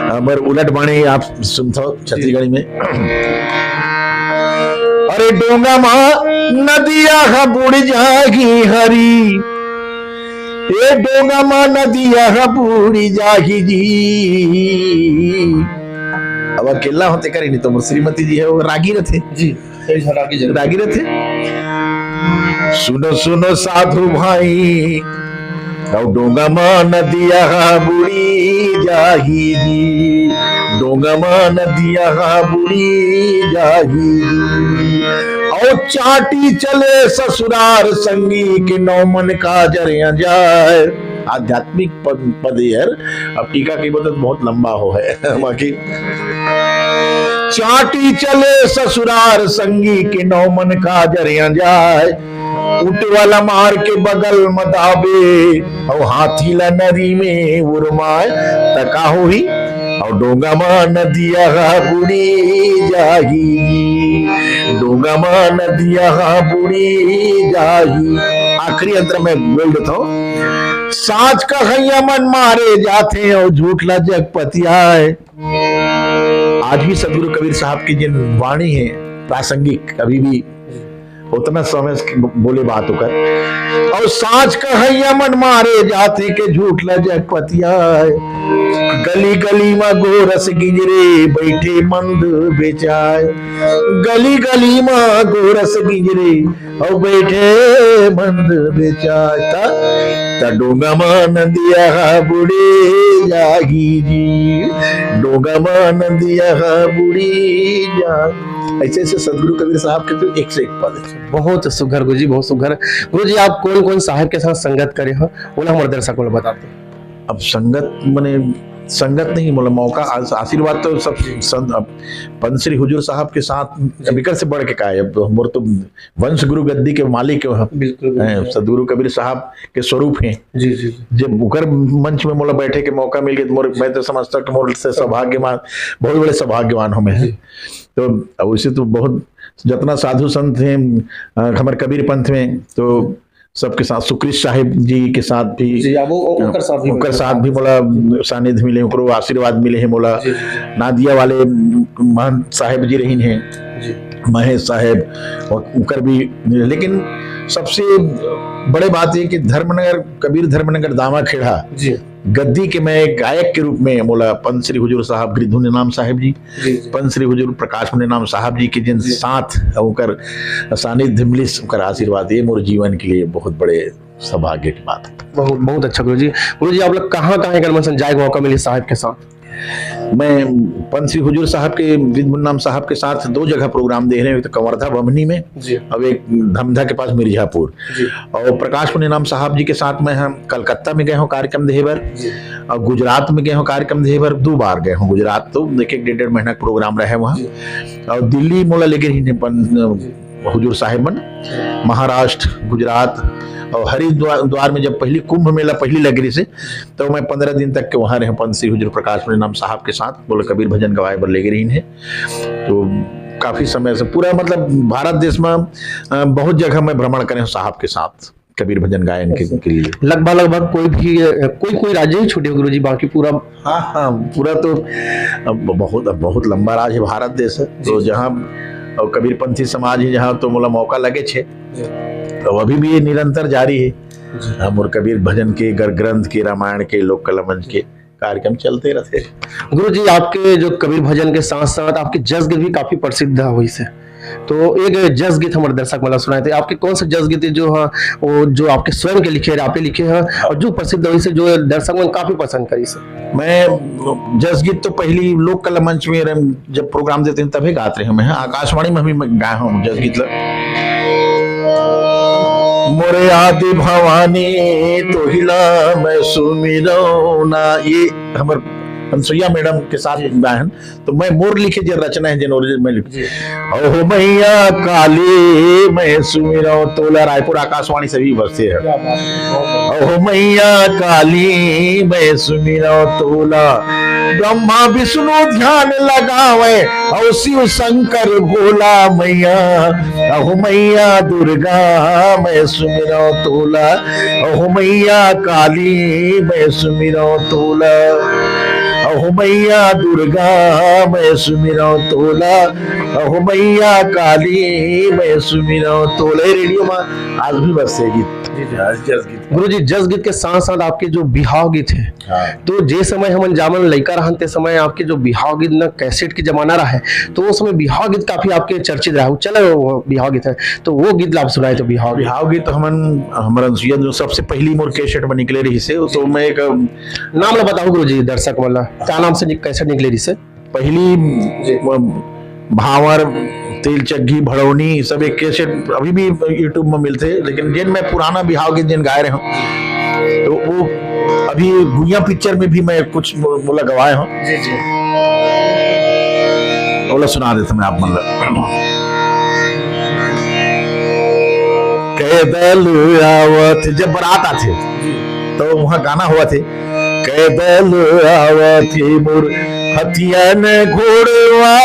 अमर उलट बाणी आप सुनते हो छत्तीसगढ़ी में। अरे डोंगा माँ नदिया बुड़ जागी हरी, ये डोंगा माँ नदिया बुड़ जागी जी। अब अकेला होते करी नहीं तो श्रीमती जी है वो रागी रथे जी, रागी रथे। सुनो सुनो साधु भाई, डोंगा माँ नदिया बुड़ी जाही जी, डोंगा माँ नदिया बुड़ी जाही जी। और चाटी चले ससुरार संगी के नौ मन का जरिया जाए। आध्यात्मिक पद यार, अब टीका की बदल बहुत लंबा हो है बाकी। चाटी चले ससुरार संगी के नौ मन का जरिया जाए, ऊट वाला मार के बगल मदाबे और हाथी ला नदी में उर्माए तका होही और डोंगा मा नदिया बुड़ी जाही, डोंगा मा नदिया बुड़ी जाही। आखिरी अंतर में बोल देता हूँ, साँच का हैया मन मारे जाते और झूठ ला जगपतिया है। आज भी सदगुरु कबीर साहब की जिन वाणी है प्रासंगिक, अभी भी उतना समय बोले बात होकर, और साँच का हैया मन मारे जाते के झूठ ला जगपतिया है। गली गली में गोरस गिंजरे बैठे मंद बेचाए, गली गली में गोरस गिंजरे और बैठे मंद बेचाए। ता डोंगा मा नदिया बुड़ी जाही जी, डोंगा मा नदिया बुड़ी जाही। ऐसे ऐसे सदगुरु कबीर साहब के तो एक से एक पद है। बहुत सुघर गुरुजी, बहुत सुघर। गुरुजी आप कौन कौन साहब के साथ संगत करे हो, वो हमारे दर्शकों को बताते। अब संगत मने संगत नहीं बोला, मौका आशीर्वाद तो सब पंत श्री हुजूर साहब के साथ बिकर से बढ़ के का है। अब मोर तो वंश गुरु गद्दी के मालिक है, सदगुरु कबीर साहब के स्वरूप हैं। जी जी। जब उकर मंच में मोला बैठे के मौका मिल गया, मैं तो समझता कि मोर से सौभाग्यवान, बहुत बड़े सौभाग्यवान हमें है। तो वैसे तो बहुत जितना साधु संत हैं हमारे कबीर पंथ में, तो सबके साथ सुकृत साहिब जी के साथ भी, उनकर साथ भी मोला सानिध्य मिले, उनको आशीर्वाद मिले हैं मोला। नादिया वाले महंत साहिब जी रही हैं, महेश साहेब, और उनकर भी। लेकिन सबसे बड़े बात है कि धर्मनगर कबीर धर्मनगर दामा खेड़ा गद्दी के मैं गायक के रूप में मोला पंत श्री हुजूर साहब गिरिधुन नाम साहिब जी, पंत श्री हुजूर प्रकाश मुनि नाम साहब जी के जिन साथ उनकर सानिध्य मिली, उनकर आशीर्वाद, ये मोर जीवन के लिए बहुत बड़े सौभाग्य की बात है। बहुत बहुत अच्छा गुरुजी। गुरुजी आप लोग कहाँ कहाँ जाए मौका मिले साहब के साथ? मैं पंत श्री हुजूर साहब के गिरिधुन नाम साहब के साथ 2 जगह प्रोग्राम दे रहे हैं, तो कंवरधा बमनी में और एक धमधा के पास मिर्जापुर। और प्रकाश मुनि नाम साहब जी के साथ में हम कलकत्ता में गए हूँ कार्यक्रम देहबर, और गुजरात में गए हूँ कार्यक्रम देहबर। 2 बार गए हूँ गुजरात, तो एक 1.5 महीना प्रोग्राम रहे वहाँ। और दिल्ली मोला लेके हुजूर साहिब मन, महाराष्ट्र, गुजरात और हरिद्वार में जब पहली कुंभ मेला पहली लगरी से, तो मैं 15 दिन तक के वहाँ रहे पंत श्री हुजूर प्रकाश मुनि नाम साहब के साथ, बोले कबीर भजन गवाए बर लेके रही है। तो काफी समय से पूरा मतलब भारत देश में बहुत जगह मैं भ्रमण करे साहब के साथ कबीर भजन गायन के लिए। लगभग कोई राज्य ही छूटे गुरुजी, बाकी पूरा? हाँ, पूरा तो बहुत लंबा राज्य है भारत देश है। तो जहाँ और कबीर पंथी समाज है जहाँ, तो मोला मौका लगे छे, तो अभी भी ये निरंतर जारी है। हम और कबीर भजन के, ग्रंथ के, रामायण के, लोक कला मंच के कार्यक्रम चलते रहते। गुरुजी आपके जो कबीर भजन के साथ साथ आपके जस गीत भी काफी प्रसिद्ध है वही से, तो एक जस गीत हमारे दर्शक मतलब सुनाए थे। आपके कौन से जस गीत जो है वो जो आपके स्वयं के लिखे, आपे लिखे हैं, और जो प्रसिद्ध वही से जो दर्शक मन काफी पसंद करी से? मैं जस गीत तो पहली लोक कला मंच में जब प्रोग्राम देते हैं तभी गाते हैं। मैं आकाशवाणी में भी गाया हूँ जस गीत। मोरे आदि भवानी तो हिला मैं सुमिरो ना, ये हमारे हंसैया मैडम के साथ गायन। तो मैं मोर लिखे जो रचना है जिन ओरिजिनल में लिखी, ओहो मैया काली मैं सुमिरो तोला, रायपुर आकाशवाणी से भी बसते है। ओहो मैया काली मैं सुमिरो तोला, ब्रह्मा विष्णु ध्यान लगावे और शिव शंकर भोला मैया। ओहो मैया दुर्गा मैं सुमिरो तोला, ओहो मैया काली मैं सुमिरो तोला, ओहो मैया दुर्गा मैं सुमिरो तोला, ओहो मैया काली मैं सुमिरो तोला। रेडियो में आज भी बजते गीत। गुरुजी जस गीत के साथ साथ आपके जो बिहाव गीत है, तो जे समय हम जामन लड़का रहन ते समय आपके जो बिहाव गीत ना कैसेट की जमाना रहा है, तो वो समय बिहाव गीत काफी आपके चर्चित रहा। चलो वो बिहाव गीत है, तो वो गीत आप सुनाए। तो बिहाव गीत हमारा जो सबसे पहली मोर कैसेट में निकले रही से, तो मैं एक नाम ला बताओ गुरुजी दर्शक वाला, क्या नाम से कैसेट निकले रही से? पहली भावर, तेल चग्गी, भड़ौनी, सब एक कैसेट अभी भी यूट्यूब में मिलते, लेकिन जिन मैं पुराना बिहाव गीत जिन गाए रहे हूँ, तो वो अभी गुइया पिक्चर में भी मैं कुछ बोला गवाए हूँ। बोला सुना देता मैं आप मतलब। कैदल आवत, जब बारात आथे तो वहां गाना हुआ थे, कैदल आवत मोर हथिया न घोड़वा,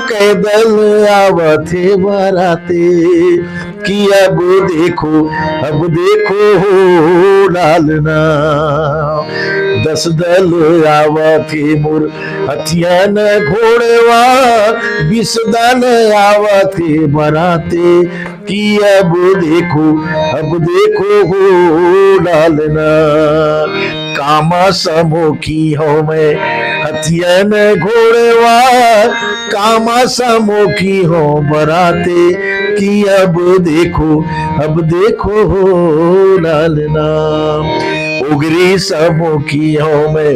कैदल आवत बाराते, कि अब देखो हो लालना, 10 दल आवत मोर हथिया न घोड़वा, 20 दल आवत बाराते, कि अब देखो हो लालना, कामा समोखी हो मैं हथिया न घोड़वा, कामा समोखी हो बराते, कि अब देखो हो लालना, उगरी समोखी हो मैं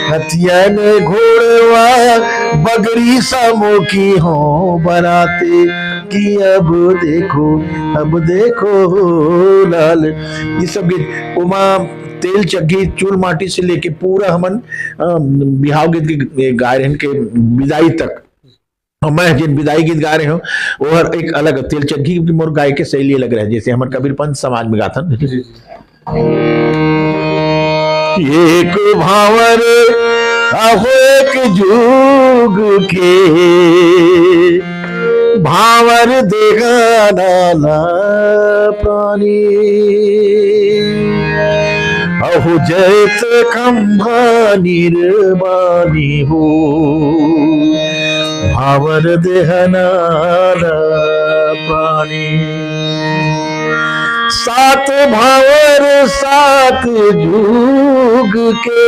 हथिया न घोड़वा, बगरी समोखी हो बराते, कि अब देखो हो लाल। ये सब गीत उमा तेल चक्की चूल माटी से लेके पूरा हमन बिहाव गीत के गा रहे हैं के विदाई तक। और मैं जिन विदाई गीत गा रहे हूँ वो हर एक अलग तेल चक्की की मोर गाय के शैली अलग रहे, जैसे हमारे कबीर पंथ समाज में गाथन। एक भावर आहो एक जुग के, भावर देगा नाना प्राणी, अहो जैत खंभा निर्मानी हो, भावर देहना प्राणी, 7 भावर 7 जुग के,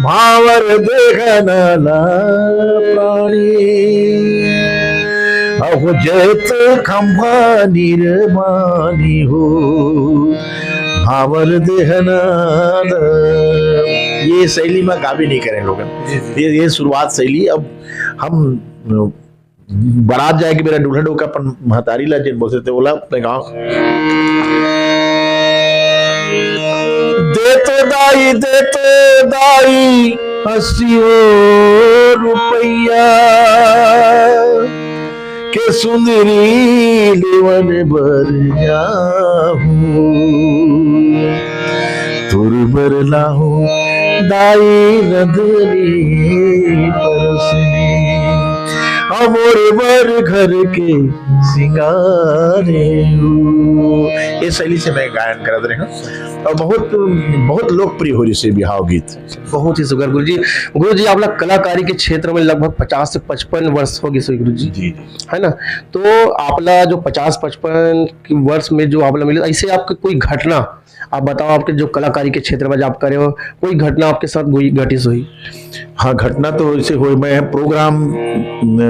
भावर देहना प्राणी, अहो जैत खंभा निर्मानी हो, भावर देहना। ये शैली में गा भी नहीं करें लोग, ये शुरुआत शैली। अब हम बारात जाएगी, मेरा दूल्हा डोका अपन महतारी ला जिन बोलते थे बोला अपने गाँव, दे तो दाई 80 रुपया, के सुंदरी लेवन बर जाहू, तुर बर लाहू दाई नदरी परसनी, मोरे बर घर के सिंगारे। ये शैली से मैं गायन करत रहे हूँ और बहुत लोकप्रिय हो रही बिहाव गीत। बहुत ही सुगर गुरु जी आपला कलाकारी के क्षेत्र में लगभग 50 से 55 वर्ष हो गए गुरु जी, है ना। तो आपला जो 50-55 वर्ष में जो आपला मिले, ऐसे आपके कोई घटना आप बताओ, आपके जो कलाकारी के क्षेत्र में आप करे हो, कोई घटना आपके साथ घटित हुई? हाँ, घटना तो ऐसे हुई। मैं प्रोग्राम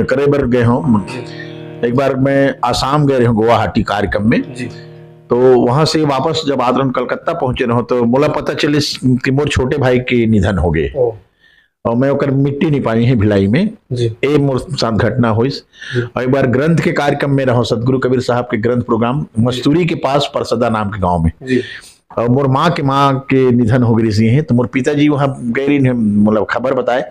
करे बर गए हूँ, एक बार मैं आसाम गए हूँ गुवाहाटी कार्यक्रम में जी। तो वहां से वापस जब आदरण कलकत्ता पहुंचे रहो तो मोला पता चले कि मोर छोटे भाई के निधन हो गए और मैं ओकर मिट्टी नहीं पाई है भिलाई में जी। ए मोर साथ घटना हुई। और एक बार ग्रंथ के कार्यक्रम में रहो, सतगुरु कबीर साहब के ग्रंथ प्रोग्राम मस्तूरी के पास परसदा नाम के गाँव में जी। और मोर माँ के निधन हो गई हैं, तो मोर पिताजी वहाँ गए मतलब खबर बताए,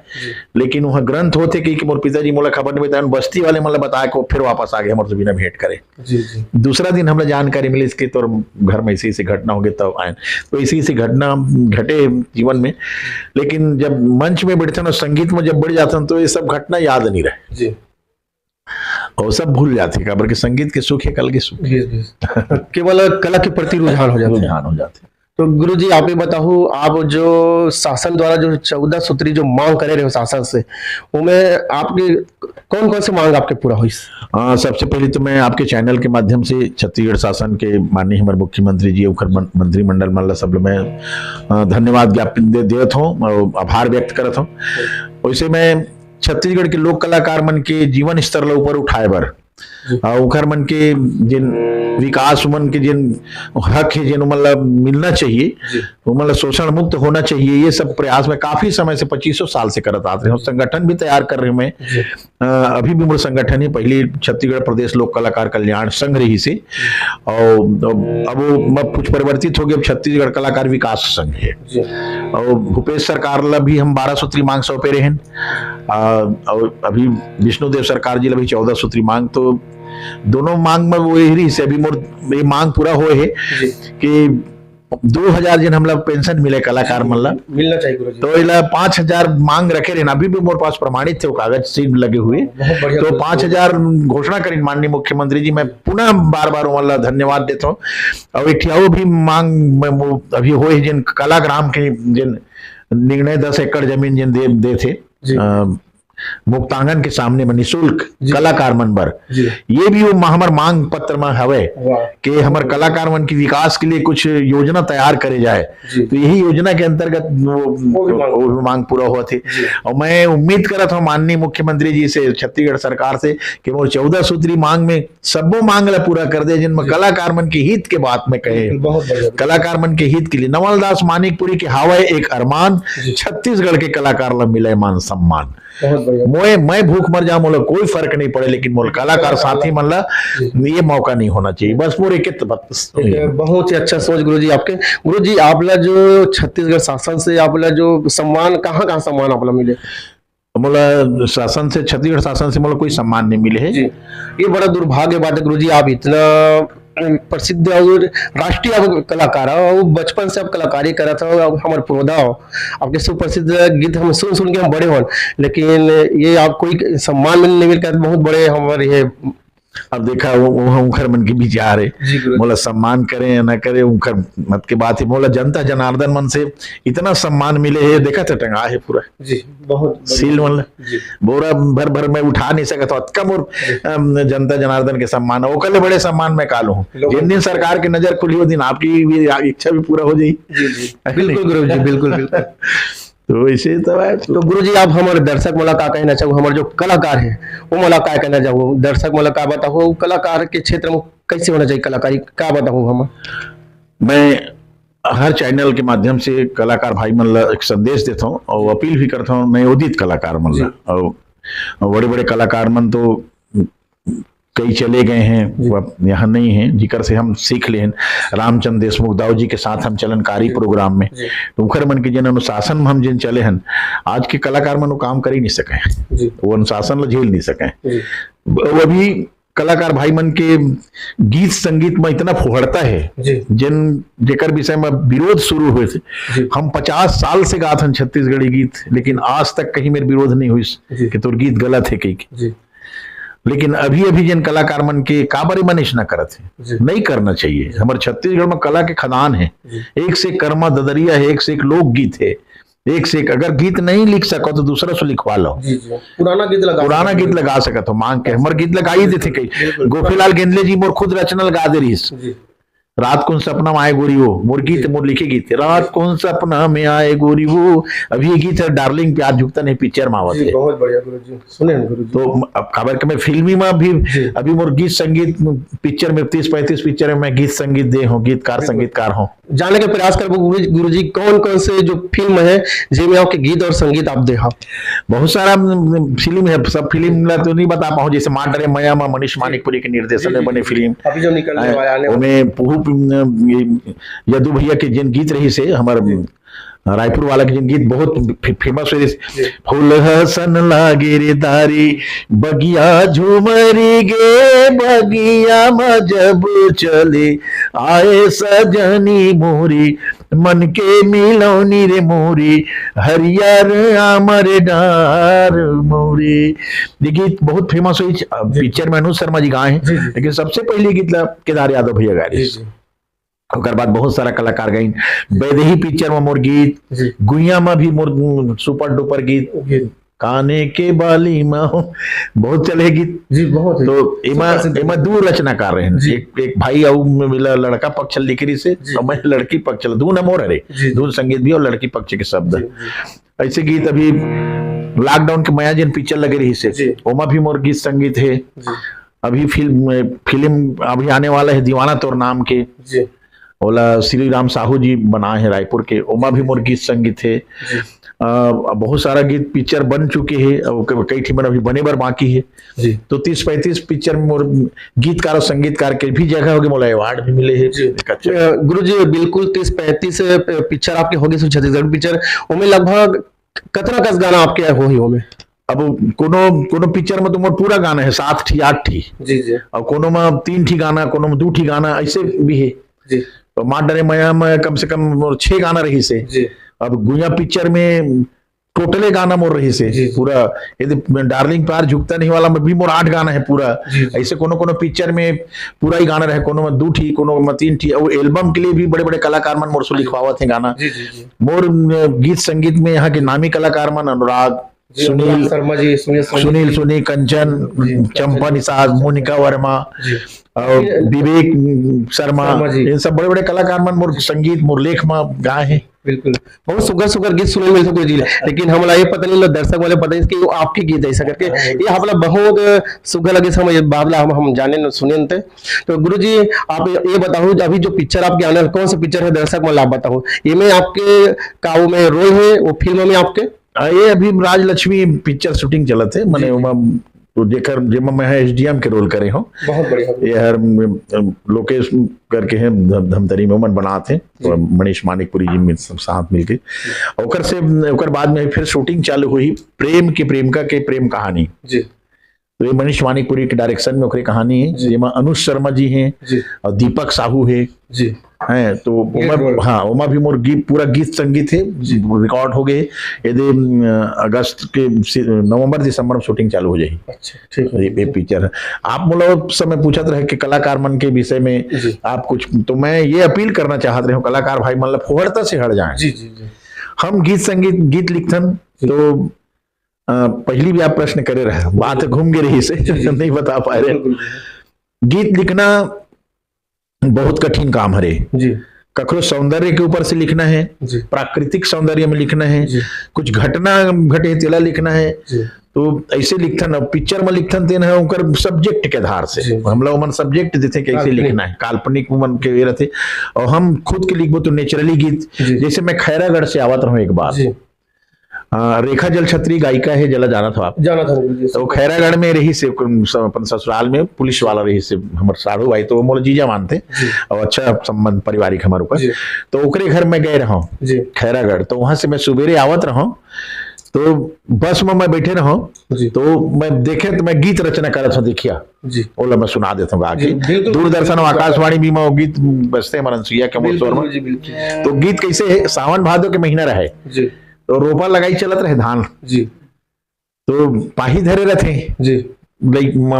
लेकिन वहाँ ग्रंथ होते कि मोर पिताजी मोला खबर नहीं बताया, बस्ती वाले मतलब बताया को फिर वापस आ गए हमारे बिना भेंट करे जी जी। दूसरा दिन हमें जानकारी मिली इसकी तो घर में इसी से घटना हो गई तब आए। तो इसी से घटना घटे जीवन में, लेकिन जब मंच में बैठते ना संगीत में जब बढ़ जाते तो ये सब घटना याद नहीं रहे जी। और सब भूल जाते हैं, बल्कि संगीत के सुख है कल के सुख केवल कला के प्रति रुझान हो जाते। तो गुरु जी आप ही बताओ, आप जो शासन द्वारा जो 14 सूत्री जो मांग करे रहे हो शासन से, उनमें आपकी कौन कौन से मांग आपके पूरा हुई? सबसे पहले तो मैं आपके चैनल के माध्यम से छत्तीसगढ़ शासन के माननीय हमारे मुख्यमंत्री जी और मंत्रिमंडल मतलब सब में धन्यवाद ज्ञापन देत हूँ और आभार व्यक्त करत हूँ। वैसे मैं छत्तीसगढ़ के लोक कलाकार मन के जीवन स्तर ला ऊपर उठाए बर ओखर मन के जिन विकास मन के जिन हक है जिन मतलब मिलना चाहिए, वो मतलब शोषण मुक्त होना चाहिए, ये सब प्रयास में काफी समय से 2500 साल से करत आते हैं। संगठन भी तैयार कर रहे मैं अभी भी मेरा संगठन है, पहले छत्तीसगढ़ प्रदेश लोक कलाकार कल्याण संघ रही से और अब वो कुछ परिवर्तित हो गया, अब छत्तीसगढ़ कलाकार विकास संघ है। और भूपेश सरकार ला भी हम 12 सूत्री मांग सौंपे रहे हैं और अभी विष्णुदेव सरकार जी ला भी 14 सूत्री मांग। तो दोनों मांग में वो यही से अभी मोर ये मांग पूरा होए है जी कि 2000 जिन हमला पेंशन मिले कलाकार मन ला, मिलना चाहिए गुरुजी। तो इला 5000 मांग रखे रहना, अभी भी मोर पास प्रमाणित थे वो कागज सील लगे हुए, बहुत बढ़िया तो गुरुजी। 5000 घोषणा करी माननीय मुख्यमंत्री जी। मैं पुनः बार बार वाला धन्यवाद देता हूँ। और इठियाओ भी मांग में वो अभी होए जिन कलाग्राम के जिन निर्णय 10 एकड़ जमीन जिन दे थे जी। मुक्तांगन के सामने में निःशुल्क जी। कलाकार मन बर, जी ये भी वो हमर मांग पत्र में हवे वाह कि हमर कलाकार मन की विकास के लिए कुछ योजना तैयार करे जाए। जी तो यही योजना के अंतर्गत वो भी मांग पूरा हुआ थी। जी और मैं उम्मीद करत हूँ माननीय मुख्यमंत्री जी से, छत्तीसगढ़ सरकार से, कि वो 14 सूत्री मांग में सबो मांग ला पूरा कर दे जिनमें कलाकार मन के हित के बात में कहे। बहुत बढ़िया कलाकार मन के हित के लिए नवलदास मानिकपुरी के हावे एक अरमान, जी। छत्तीसगढ़ के कलाकार ला मिले मान सम्मान। बहुत बढ़िया मैं भूख मर जाऊं, मोला कोई फर्क नहीं पड़े, लेकिन मोल कलाकार साथी मन ला ये मौका नहीं होना चाहिए। बस मोर एक बहुत ही अच्छा सोच गुरुजी आपके। गुरुजी आपला जो छत्तीसगढ़ शासन से आपला जो सम्मान कहाँ सम्मान आपला मिले? मोला शासन से, छत्तीसगढ़ शासन से मोला कोई सम्मान नहीं मिले है जी। ये बड़ा दुर्भाग्य बात है गुरुजी, आप इतना प्रसिद्ध और राष्ट्रीय आप कलाकार हो, और बचपन से आप कलाकारी करा था, और हमारे पौधा हो, आपके सुप्रसिद्ध गीत हम सुन के हम बड़े हो, लेकिन ये आप कोई सम्मान नहीं मिल कर बहुत बड़े हमारे ये। अब देखा वो उनखर मन के विचार है, मोला सम्मान करे या न करे उनखर मत के बात है। मोला जनता जनार्दन मन से इतना सम्मान मिले है, देखा था टंगा है पूरा जी बहुत सील मन जी बोरा भर भर में उठा नहीं सकता अतका मोर जनता जनार्दन के सम्मान है। ओकले बड़े सम्मान में कालू हूँ, जिन दिन सरकार की नजर खुली हो दिन आपकी भी इच्छा भी पूरा हो जाई। जी जी बिल्कुल गुरुजी, बिल्कुल बिल्कुल। तो इसे तो है। तो गुरुजी आप हमारे दर्शक मला का कहना चाहो, हमारे जो कलाकार है वो मला का कहना चाहो, दर्शक मला का बताओ कलाकार के क्षेत्र में कैसे होना चाहिए कलाकारी, क्या बताऊँ हम? मैं हर चैनल के माध्यम से कलाकार भाई मन ला एक संदेश देता हूँ और अपील भी करता हूँ, नवोदित कलाकार मन ला। और बड़े बड़े कलाकार मन तो कई चले गए हैं, वो यहाँ नहीं है, जिक्र से हम सीख ले। रामचंद्र देशमुख दाऊ जी के साथ हम चलनकारी प्रोग्राम में, तो उखर मन के जिन अनुशासन में हम जिन चले हैं, आज के कलाकार मन वो काम कर ही नहीं सके, वो अनुशासन ला झेल नहीं सके। वो अभी कलाकार भाई मन के गीत संगीत में इतना फुहड़ता है जिन जेकर विषय में विरोध शुरू हुए थे। हम 50 साल से गात हन छत्तीसगढ़ी गीत, लेकिन आज तक कहीं मेरे विरोध नहीं हुई कि तोर गीत गलत है कहीं। लेकिन अभी अभी जिन कलाकार मन के काबरे मनीष न करत है, नहीं करना चाहिए। हमारे छत्तीसगढ़ में कला के खदान है, एक से एक कर्मा ददरिया है, एक से एक लोक गीत है, एक से एक। अगर गीत नहीं लिख सको तो दूसरा से लिखवा लो। पुराना गीत लगा सकत हो मांग के, हमारे गीत लगाई देते कई। गोपीलाल गेंदले जी मोर खुद रचनल गा दे रही, रात कौन सपना में आए गोरी वो, मोर गीत मोर लिखे गीत, रात कौन सपना में आए गोरी वो। अभी ये गीत है डार्लिंग प्यार झुकता नहीं पिक्चर में आवत है। बहुत बढ़िया गुरुजी, सुने गुरुजी। तो अब खबर के मैं फिल्मी में भी अभी मोर गीत संगीत पिक्चर में 30-35 पिक्चर में मैं गीत संगीत दे हूँ, गीतकार संगीतकार हूँ। जाने के प्रयास कर गुरुजी कौन कौन से जो फिल्म है जिनमें आपके गीत और संगीत आप देखा? बहुत सारा फिल्म है, सब फिल्म ला तो नहीं बता पाऊँ। जैसे माँ डरे मया में मनीष मानिकपुरी के निर्देशन में बने फिल्म, अभी जो निकलने वाले उन्हें यदु भैया के जिन गीत रही से, हमारे रायपुर वाला के जिन गीत बहुत फेमस है। फूल हसन लागे रे दारी बगिया झूमरी गे, बगिया में जब चले आए सजनी मोरी, मन के मिलौनी रे मोरी, हरियर आमर डार मोरी। ये गीत बहुत फेमस हुई पिक्चर में, अनुज शर्मा जी गाए हैं, लेकिन सबसे पहले गीत केदार यादव भैया गाए। ओकर बाद बहुत सारा कलाकार गई। बैदेही पिक्चर में मोर गीत, गुइया में भी मोर सुपर डुपर गीत, काने के बाली में बहुत चले गीत जी, बहुत। तो इमा दूर रचनाकार रहे, एक भाई और मिला लड़का पक्ष लिख रही से, और मैं लड़की पक्ष, दू नमोर अरे दूर संगीत भी और लड़की पक्ष के शब्द। ऐसे गीत अभी लॉकडाउन के मया जिन पिक्चर लगे रही से, ओमा भी मोर गीत संगीत है। अभी फिल्म अभी आने वाला है दीवाना तोर नाम के, ओला श्री राम साहू जी बनाए हैं रायपुर के, ओमा भी मोर गीत संगीत है। बहुत सारा गीत पिक्चर बन चुके हैं, कई ठिमन अभी बने बर बाकी है जी। तो 30-35 पिक्चर में मोर गीतकार और संगीतकार के भी जगह होगी, मोला अवार्ड भी मिले हैं। गुरु जी बिल्कुल 30-35 पिक्चर आपके होगी छत्तीसगढ़ पिक्चर, उनमें लगभग कितना कस गाना आपके हो ही? अब कोनो कोनो पिक्चर में तो मोर पूरा गाना है 7 ठी 8 ठी, जी जी और कोनो में 3 ठी गाना, कोनो में 2 ठी गाना, ऐसे भी है। जी तो माँ डरे मया में कम से कम मोर 6 गाना रही से। जी अब गुइया पिक्चर में टोटले गाना मोर रही से जी। पूरा। यदि डार्लिंग प्यार झुकता नहीं वाला में भी मोर 8 गाना है पूरा। जी, जी। ऐसे कोनो कोनो पिक्चर में पूरा ही गाना रहे, कोनो में 2 ठी, कोनो में 3 ठी। और एल्बम के लिए भी बड़े बड़े कलाकार मन मोर से लिखवावत है गाना। जी जी जी मोर गीत संगीत में यहाँ के नामी कलाकार मन अनुराग, सुनील शर्मा जी, सुनील सुनी, कंचन, चंपा निषाद, मोनिका वर्मा जी और विवेक शर्मा, शर्मा जी। ये सब बड़े बड़े कलाकार मन मोर संगीत मोर लेख में गाए हैं। बिल्कुल, बहुत सुगर सुगर गीत सुनने मिलते गुरु जी। लेकिन हमला ये पता नहीं, दर्शक वाले पता नहीं कि वो आपके गीत ऐसा करके ये हमला बहुत सुगर लगे समझ बाबला हम जाने न सुने थे। तो गुरु जी आप ये बताओ, अभी जो पिक्चर आपके आने वाला कौन सा पिक्चर है, दर्शक वाला आप बताओ। ये में आपके काऊ में रोल है वो फिल्म में आपके? ये अभी राजलक्ष्मी पिक्चर शूटिंग चलत है, मैंने तो जेकर जेमा मैं एसडीएम के रोल करे हूँ। बहुत बढ़िया। ये हर लोकेश करके हैं धमतरी में मन बनाते हैं, तो मनीष मानिकपुरी जी मेरे सब साथ मिलके ओकर से ओकर बाद में फिर शूटिंग चालू हुई प्रेम की प्रेमिका के प्रेम कहानी जी। तो ये मनीष मानिकपुरी के डायरेक्शन में ओकरी कहानी है, जेमा अनुज शर्मा जी हैं जी और दीपक साहू है जी हैं। तो हाँ ओमा भी मोर गीत पूरा गीत संगीत है रिकॉर्ड हो गए। यदि अगस्त के नवंबर दिसंबर में शूटिंग चालू हो जाएगी। अच्छा ठीक है। ये पिक्चर है। आप मोला उस समय पूछत रहे कि कलाकार मन के विषय में जी। आप कुछ, तो मैं ये अपील करना चाहत रहे हूँ कलाकार भाई मतलब फोहड़ता से हट जाए। जी जी जी हम गीत संगीत गीत लिखथन तो पहली भी आप प्रश्न करे रहे, बात घूम गई रही से नहीं बता पाए रहे। गीत लिखना बहुत कठिन काम है जी। कखरो सौंदर्य के ऊपर से लिखना है जी। प्राकृतिक सौंदर्य में लिखना है जी। कुछ घटना घटे तेला लिखना है जी। तो ऐसे लिखथन। अब पिक्चर में लिखथन तेन है उनकर सब्जेक्ट के आधार से जी। हम लोग मन सब्जेक्ट देते कैसे लिखना है, काल्पनिक मन के रहते और हम खुद के लिखबो तो नेचुरली गीत। जी। जैसे मैं खैरागढ़ से आवत रहूं एक बार, जी। रेखा जल छत्री गायिका है, जला जाना था आप? जाना था गुरु जी। तो खैरागढ़ में रही से अपन ससुराल में पुलिस वाला रही से हमारे साढ़ू भाई, तो वो मोर जीजा मानते जी। और अच्छा संबंध पारिवारिक हमारे ऊपर। जी। तो ओकरे घर में गए रहा जी। खैरागढ़, तो वहां से मैं सुबेरे आवत रहा तो बस में मैं बैठे रहा जी। तो मैं देखे तो मैं गीत रचना कर रहा देखिया जी। ओला मैं सुना देता हूँ आगे। जी, बिल्कुल। दूरदर्शन और आकाशवाणी भी में गीत बजते मनसुइया के मोर में। जी बिल्कुल। तो गीत कैसे है, सावन भादो के महीना रहे जी। तो रोपा लगाई चलत रहे धान, जी। तो पाही धरे रहते जी।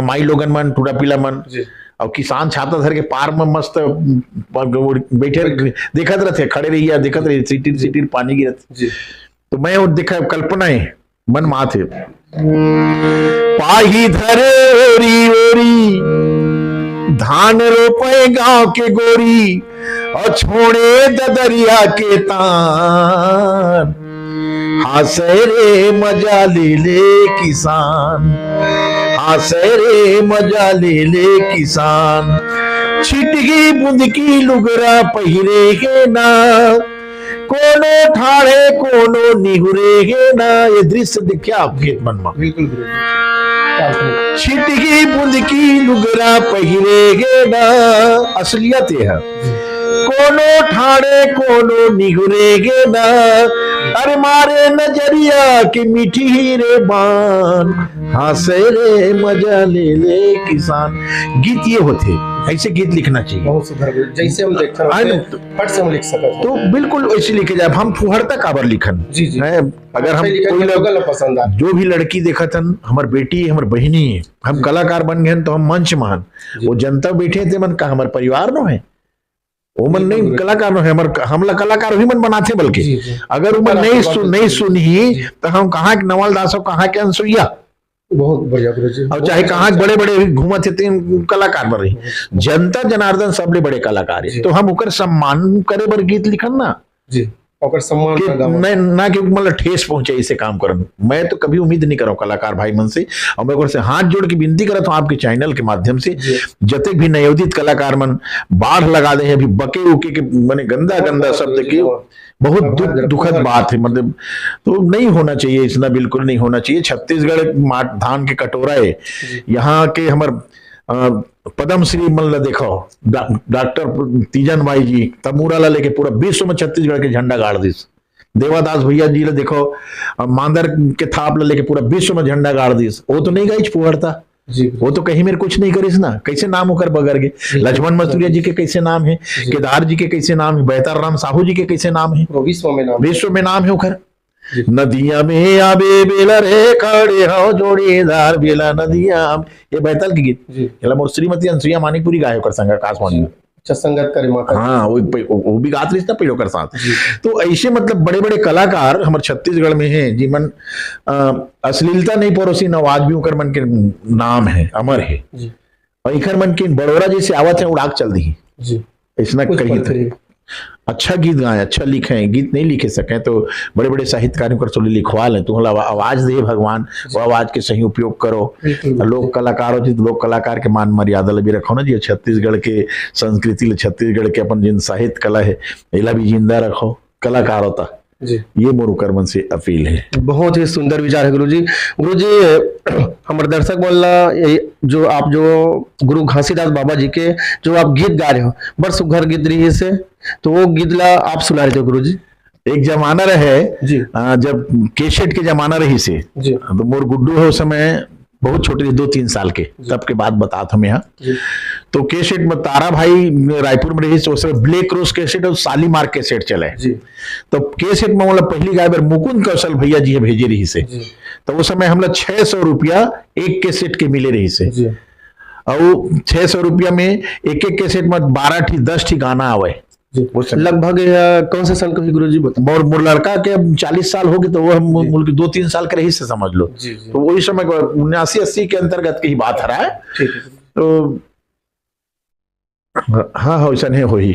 माई लोगन मन टूटा पीला मन जी। और किसान छाता धर के पार में मस्त बैठे देखत रहते, खड़े रहिया देखत रहे सीटीर सीटीर पानी गिरत। जी। तो मैं वो देखा कल्पना है मन माथे पाही धरे ओरी ओरी धान रोपे गांव के गोरी और छोड़े ददरिया के तान हासे रे मजा ले ले किसान, हासे रे मजा ले ले किसान छिटगी बूंद की लुगरा पहिरे के ना कोनो ठाड़े कोनो निहुरे के ना। ये दृश्य देखिए आपके मन में बिल्कुल गुरु जी। छिटगी बूंद की लुगरा पहिरे के ना, असलियत है कोनो ठाड़े कोनो निहुरे के ना। अरे मारे नजरिया की मीठी रे बान हासे रे मजा ले ले किसान। गीत ये होते, ऐसे गीत लिखना चाहिए। बहुत सुंदर गुरु, जैसे हम देखते हैं फट से हम लिख सकते हैं। तो बिल्कुल वैसे लिखे जाए। हम फुहरता काबर लिखन जी जी है। अगर हम कोई लोग पसंद आ जो भी लड़की देखतन हमार बेटी है, हमार बहिनी है, हम कलाकार बन गए तो हम मंच महान, वो जनता बैठे थे मन का हमार परिवार नो है, वो मन नहीं कलाकार नो है, हमला कलाकार भी मन बनाते बल्कि। अगर वो मन नहीं सुनी तो हम कहाँ के नवल दास हो, कहाँ के अनसुईया, बहुत बढ़िया गुरु जी। और चाहे कहाँ बड़े बड़े घूमत थे कलाकार बन रही। जनता जनार्दन सबले बड़े कलाकार है, तो हम ओकर सम्मान करे बर गीत लिखन ना जी, ओकर सम्मान मैं ना कि मतलब ठेस पहुंचे इसे काम करन। मैं तो कभी उम्मीद नहीं करूं कलाकार भाई मन से, और मैं ओकर से हाथ जोड़ के विनती करता हूं आपके चैनल के माध्यम से जते भी नयोदित कलाकार मन बाढ़ लगा दे अभी बके उके के माने गंदा गंदा शब्द के, बहुत दुखद बात है। मतलब तो नहीं होना चाहिए, इतना बिल्कुल नहीं होना चाहिए। छत्तीसगढ़ धान के कटोरा है, यहाँ के हमारे पद्म श्री मल्ल देखो डॉक्टर तीजन भाई जी तमूरा ला लेके पूरा विश्व में छत्तीसगढ़ के झंडा गाड़ दिस देवादास भैया जी ले देखो मांदर के थाप ले लेके पूरा विश्व में झंडा गाड़ दिस, वो तो नहीं गई पुहरता, जी वो तो कहीं मेरे कुछ नहीं करिस ना, कैसे नाम होकर बगर गे। लक्ष्मण मसूरिया जी के कैसे नाम है, केदार जी के कैसे नाम है, बेहतर राम साहू जी के कैसे नाम है, वो विश्व में नाम है ओकर। नदिया में आबे बेला रे खड़े हो जोड़ीदार बेला नदिया, ये बैतल की गीत ये मोर श्रीमती अनसुईया मानिकपुरी गाय होकर संग आकाशवाणी में। अच्छा, संगत करे माता। हाँ वो भी गात रही था पहले कर साथ। तो ऐसे मतलब बड़े बड़े कलाकार हमारे छत्तीसगढ़ में हैं जीवन अश्लीलता नहीं परोसी न, आज भी उकर मन के नाम है, अमर है। और इखर मन के बड़ोरा जैसे आवत है उड़ाक चल दी ऐसा कही। अच्छा गीत गाए, अच्छा लिखे, गीत नहीं लिखे सके तो बड़े बड़े साहित्यकारों कर चोली लिखवा लें, तो आवाज दे भगवान, वो आवाज के सही उपयोग करो। लोक कलाकार हो जी तो लोक कलाकार के मान मर्यादा भी रखो ना जी, छत्तीसगढ़ के संस्कृति, छत्तीसगढ़ के अपन जिन साहित्य कला है एला भी जिंदा रखो, कलाकार होता जी। ये मोर कर्मन से अपील है। बहुत ही सुंदर विचार है गुरुजी। गुरुजी हमारे दर्शक बोलना जो आप जो गुरु घासीदास बाबा जी के जो आप गीत गा रहे हो बड़ सुघर गीत रही से, तो वो गीत ला आप सुना रहे थे गुरुजी। एक जमाना रहे जी, जब केसेट के जमाना रही से जी, तो मोर गुड्डू है उस समय बहुत छोटे 2-3 साल के, तब के बाद बताता हूँ यहाँ। तो कैसेट में तारा भाई रायपुर में रही, उस समय ब्लैक रोज कैसेट और शालीमार कैसेट चले जी। तो कैसेट में मतलब पहली गाय बार मुकुंद कौशल भैया जी भेजे रही से, तो उस समय हम लोग 600 रुपया एक कैसेट के मिले रही से, और 600 रुपया में एक कैसेट में 12 ठी 10 ठी गाना आवे। लगभग कौन से साल का गुरुजी बता? मोर लड़का के 40 साल हो गए, तो वो मुल्क 2-3 साल के रही से समझ लो। तो वही समय 79-80 के अंतर्गत की बात रहा है। तो हाँ वैसा नहीं हो ही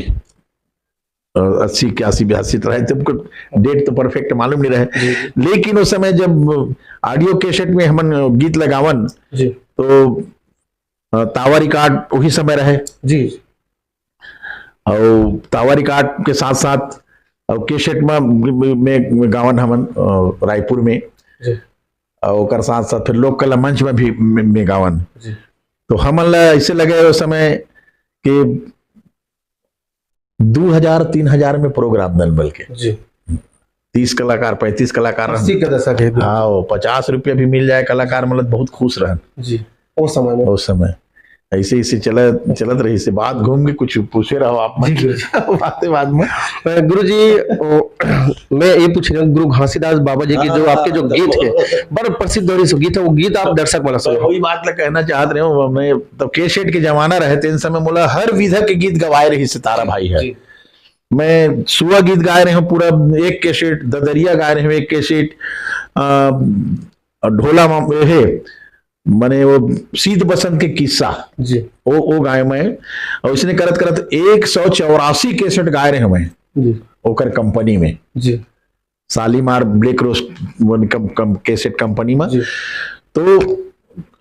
80 81 82 तो रहे, तुमको डेट तो परफेक्ट मालूम नहीं रहे। लेकिन उस समय जब ऑडियो कैसेट में हम गीत लगावन तो तावा रिकॉर्ड वही समय रहे जी, और तावा रिकॉर्ड के साथ साथ और कैसेट में गावन हमन रायपुर में, और साथ साथ फिर लोक कला मंच में भी में गावन। तो हमन ऐसे लगे उस समय कि 2000-3000 में प्रोग्राम दल बल के 30 कलाकार 35 कलाकार 80 के दशक है। हाँ 50 रुपया भी मिल जाए कलाकार मतलब बहुत खुश रहन जी उस समय में। उस समय ऐसे ऐसे चलत रही से बात घूम के कुछ पूछे रहो आप बातें बाद में। गुरुजी मैं ये पूछ रहा हूँ गुरु घासीदास बाबा जी की जो आपके जो गीत है बड़ा प्रसिद्ध गीत है, वो गीत आप दर्शक बना सकते। वही बात कहना चाहत रहे हूँ मैं, तब कैसेट के जमाना रहे थे इन समय मोला हर विधा के गीत गवाए रही से तारा भाई है। मैं सुआ गीत गाए रहे हूँ पूरा एक कैसेट, ददरिया गाए रहे हूँ एक कैसेट, ढोला है मने वो शीत बसंत के किस्सा जी वो गाय मैं, और उसने करत करत 184 कैसेट गाए रहे मैं जी ओकर कंपनी में जी, Shalimar Black Rose cassette company में। तो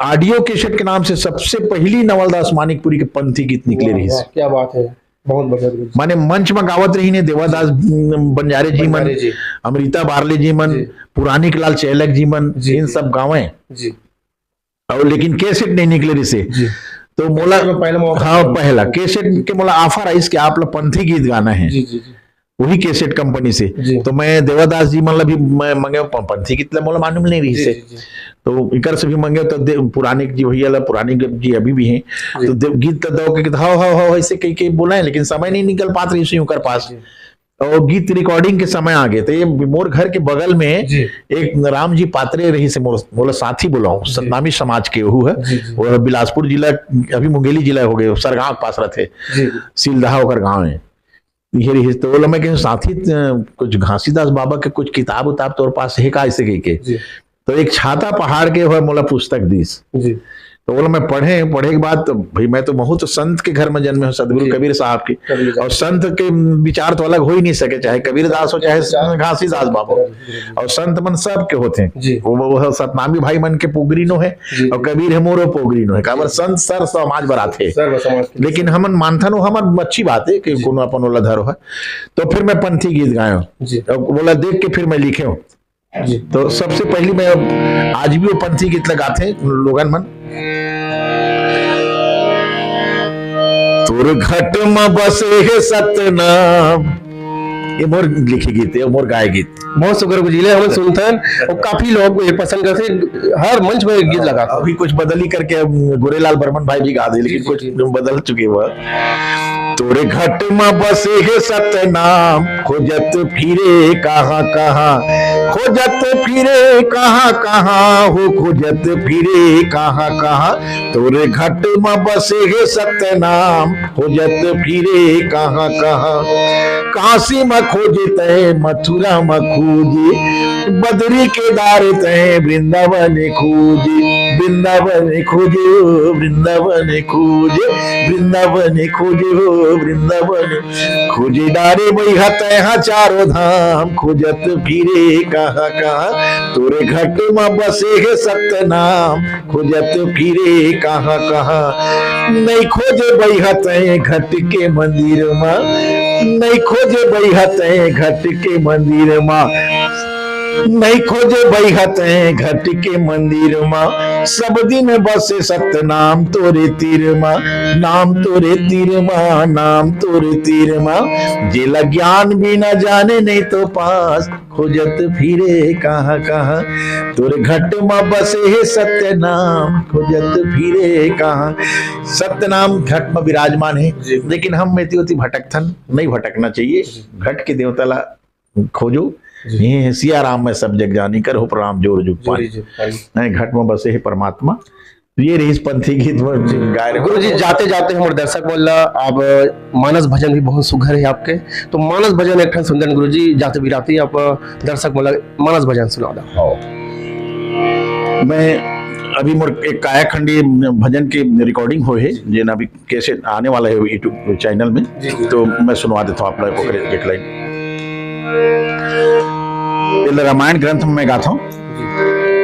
ऑडियो कैसेट के नाम से सबसे पहली नवलदास मानिकपुरी के पंथी गीत निकले रही। क्या बात है, बहुत बढ़िया। माने मंच में गावत रही ने देवादास बंजारे जी मन, अमृता बारले जी मन, पुरानिक लाल चैलक जी मन, इन सब गावे जी, और लेकिन कैसेट नहीं निकले रही से। तो मोला पहला कैसेट के मोला ऑफर आई कि आप लोग पंथी गीत गाना है जी, जी, जी। वही कैसेट कंपनी से। तो मैं देवादास जी मतलब भी मैं मंगे पंथी गीत मोला मालूम नहीं रही से, तो इकर से भी मंगे तो पुरानिक जी भैया पुरानिक जी अभी भी हैं, तो गीत दो के हाँ ऐसे कई बोला है, लेकिन समय नहीं निकल पात रही उनके पास, और गीत रिकॉर्डिंग के समय आ गए। तो ये मोर घर के बगल में एक राम जी पात्रे रही से मोला साथी बोलाऊं, सतनामी समाज के वो है, वो बिलासपुर जिला अभी मुंगेली जिला हो गए, सरगांव के पास रहते सीलदहा होकर गाँव है ये रही। तो बोला मैं कहीं साथी कुछ घासीदास बाबा के कुछ किताब उताब तोर पास है का ऐसे के तो एक छाता पहाड़ के हुआ मोला पुस्तक दीस जी। तो बोला मैं पढ़े के बाद तो भाई मैं तो बहुत संत के घर में जन्मे हूँ, सदगुरु कबीर साहब की, और संत के विचार तो अलग हो ही नहीं सके, चाहे कबीर दास हो चाहे घासीदास बाबा, और संत मन सब के होते हैं। वो सतनामी भाई मन के पोगरी नो है, और कबीर है मोरो पोगरी नो है, काबर संत सर समाज बराते, लेकिन हमन मानथन हमन अच्छी बात है कि कोनो अपन ओला धरो है। तो फिर मैं पंथी गीत गायो, बोला देख के फिर मैं लिखे हूँ। तो सबसे पहली मैं आज भी वो पंथी गीत लगाते लोगन मन। तुर घट में बसे है सतनाम ये मोर लिखी गीत है, मोर गाय गीत। बहुत शुक्र गुजिले हम सुनथन और काफी लोग ये पसंद करते, हर मंच में गीत लगा। अभी कुछ बदली करके गोरेलाल बर्मन भाई भी गा दे, लेकिन कुछ बदल चुके वह। तोरे घट में बसे है सतनाम, खोजत फिरे कहाँ कहाँ, खोजत फिरे कहाँ कहाँ हो, खोजत फिरे कहाँ कहाँ। तोरे घट में बसे है सतनाम, खोजत फिरे कहाँ कहाँ। काशी में खोजे तय मथुरा में खोजे, बद्री केदार तय वृंदावन खोजे, वृंदावन खोजे वृंदावन खोजे, वृंदावन खोजे हो वृंदावन खोजे। डारे बैहा तैहा चारों धाम, खोजत फिरे कहाँ कहाँ। तोरे घट में बसे है सतनाम, खोजत फिरे कहाँ कहाँ। नहीं खोजे बैहा तय घट के मंदिर में, नहीं खोजे बैहा तय घट के मंदिर में, नहीं खोजे बैहत है घट के मंदिर माँ। सब दिन बसे सतनाम तोरे तीर माँ, नाम तोरे तीर माँ, नाम तोरे तीर माँ। जिला ज्ञान भी न जाने नहीं तो पास, खोजत फिरे कहाँ कहाँ। तोरे घट माँ बसे है सत्यनाम, खोजत फिरे कहाँ। सत्यनाम घट में विराजमान है, लेकिन हम में होती भटकथन नहीं भटकना चाहिए। घट के देवता ला खोजो, ये सिया राम में सब जग जानी कर हो प्रणाम जोर जुग पाए। घट में बसे है परमात्मा। ये रही पंथी गीत गाय रहे। गुरु जी जाते जाते हमारे दर्शक बोला आप मानस भजन भी बहुत सुघर है आपके, तो मानस भजन एक सुंदर गुरु जी जाते बिराती आप दर्शक बोला मानस भजन सुना दो। मैं अभी मोर एक काया खंडी भजन की रिकॉर्डिंग हो है, जे अभी कैसे आने वाला है यूट्यूब चैनल में, तो मैं सुनवा देता हूँ आप लोगों को एक लाइन। रामायण ग्रंथ में मैं गाता हूँ।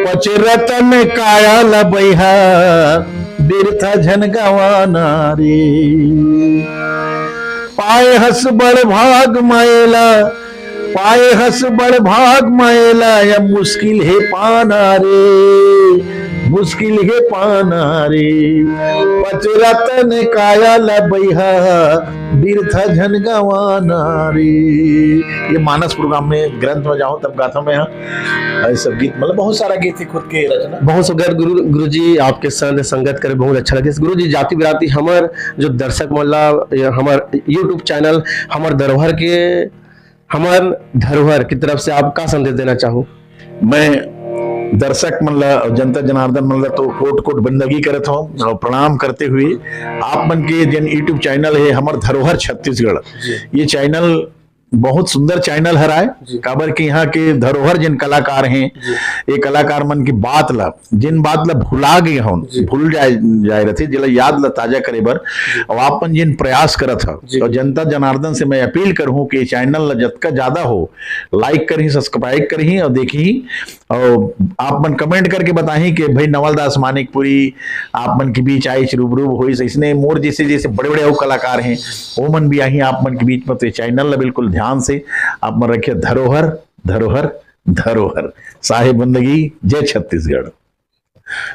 पचरतन काया लबैहा, बिरथा झन गवाना रे। पाए हस बड़ भाग मायला, पाए हस बड़ भाग मायला, या मुश्किल है पाना रे, मुश्किल है पाना रे। पचरतन काया लबैहा, बिरथा झन गवाना रे। ये मानस प्रोग्राम में ग्रंथ में जाऊं तब गाता मैं यहाँ सब गीत, मतलब बहुत सारा गीत है खुद के रचना। बहुत सुगर गुरु जी आपके संग संगत करे बहुत अच्छा लगे। गुरु जी जाति बिराती हमार जो दर्शक मोहल्ला हमार यूट्यूब चैनल हमार धरोहर के, हमार धरोहर की तरफ से आप का संदेश देना चाहो? मैं दर्शक मतलब जनता जनार्दन मतलब तो कोट कोट बंदगी करत हूँ और प्रणाम करते हुए आप मन के जिन यूट्यूब चैनल है हमार धरोहर छत्तीसगढ़, ये चैनल बहुत सुंदर चैनल हराए। काबर के यहाँ के धरोहर जिन कलाकार हैं, ये कलाकार मन की बात ला, जिन बात ला भुला गए हों, भूल जाए रहे जिला याद ला ताजा करे बर और आपन जिन प्रयास करत है। और जनता जनार्दन से मैं अपील करूं कि चैनल ला जतका ज्यादा हो लाइक करही, सब्सक्राइब करही और देखी, और आप मन कमेंट करके बताही कि भाई नवलदास मानिकपुरी आप मन के बीच आई रूबरू हुई, इसने मोर जैसे जैसे बड़े बड़े कलाकार हैं वो मन भी आई आप मन के बीच में। तो चैनल ला बिल्कुल ध्यान से आप मन रखिए। धरोहर धरोहर धरोहर, साहिब बंदगी, जय छत्तीसगढ़।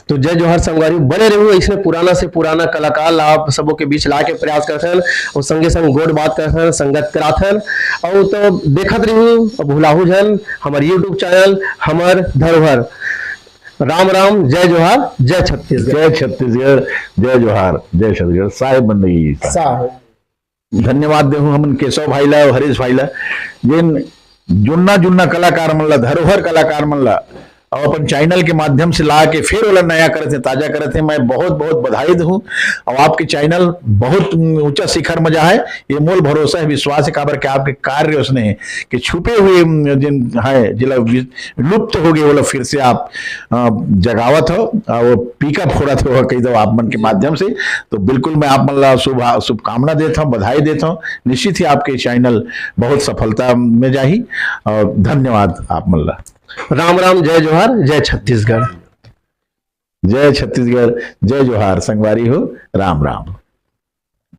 तो जय जोहर संगवारी बने रहो, इसमें पुराना से पुराना कलाकार आप सबों के बीच ला के प्रयास करथन और संगे संग गोड बात करथन, संगत कराथन और तो देखत रहो भुलाहू जन हमारे यूट्यूब चैनल हमार धरोहर। राम राम, जय जोहार, जय छत्तीसगढ़। जय छत्तीसगढ़, जय जोहार, जय छत्तीसगढ़। साहिब बंदगी धन्यवाद देहूँ हमन केशव भाई ला और हरीश भाई ला, जिन जुन्ना जुन्ना कलाकार मन ला, धरोहर कलाकार मन ला और अपन चैनल के माध्यम से ला के फिर वाला नया करते, ताजा करते। मैं बहुत बहुत बधाई दूं और आपके चैनल बहुत ऊंचा शिखर में जा है, ये मूल भरोसा है, विश्वास है। काबर के आपके कार्य उसने है कि छुपे हुए जिन है जिला लुप्त हो गए वो लोग फिर से आप जगावत हो और वो पीका फोड़त हो कही दो आप मन के माध्यम से। तो बिल्कुल मैं आप मन ला शुभकामना देता हूँ, बधाई देता हूँ। निश्चित ही आपके चैनल बहुत सफलता में जाही और धन्यवाद आप मन ला। राम राम, जय जोहार, जय छत्तीसगढ़। जय छत्तीसगढ़, जय जोहार। संगवारी हो, राम राम।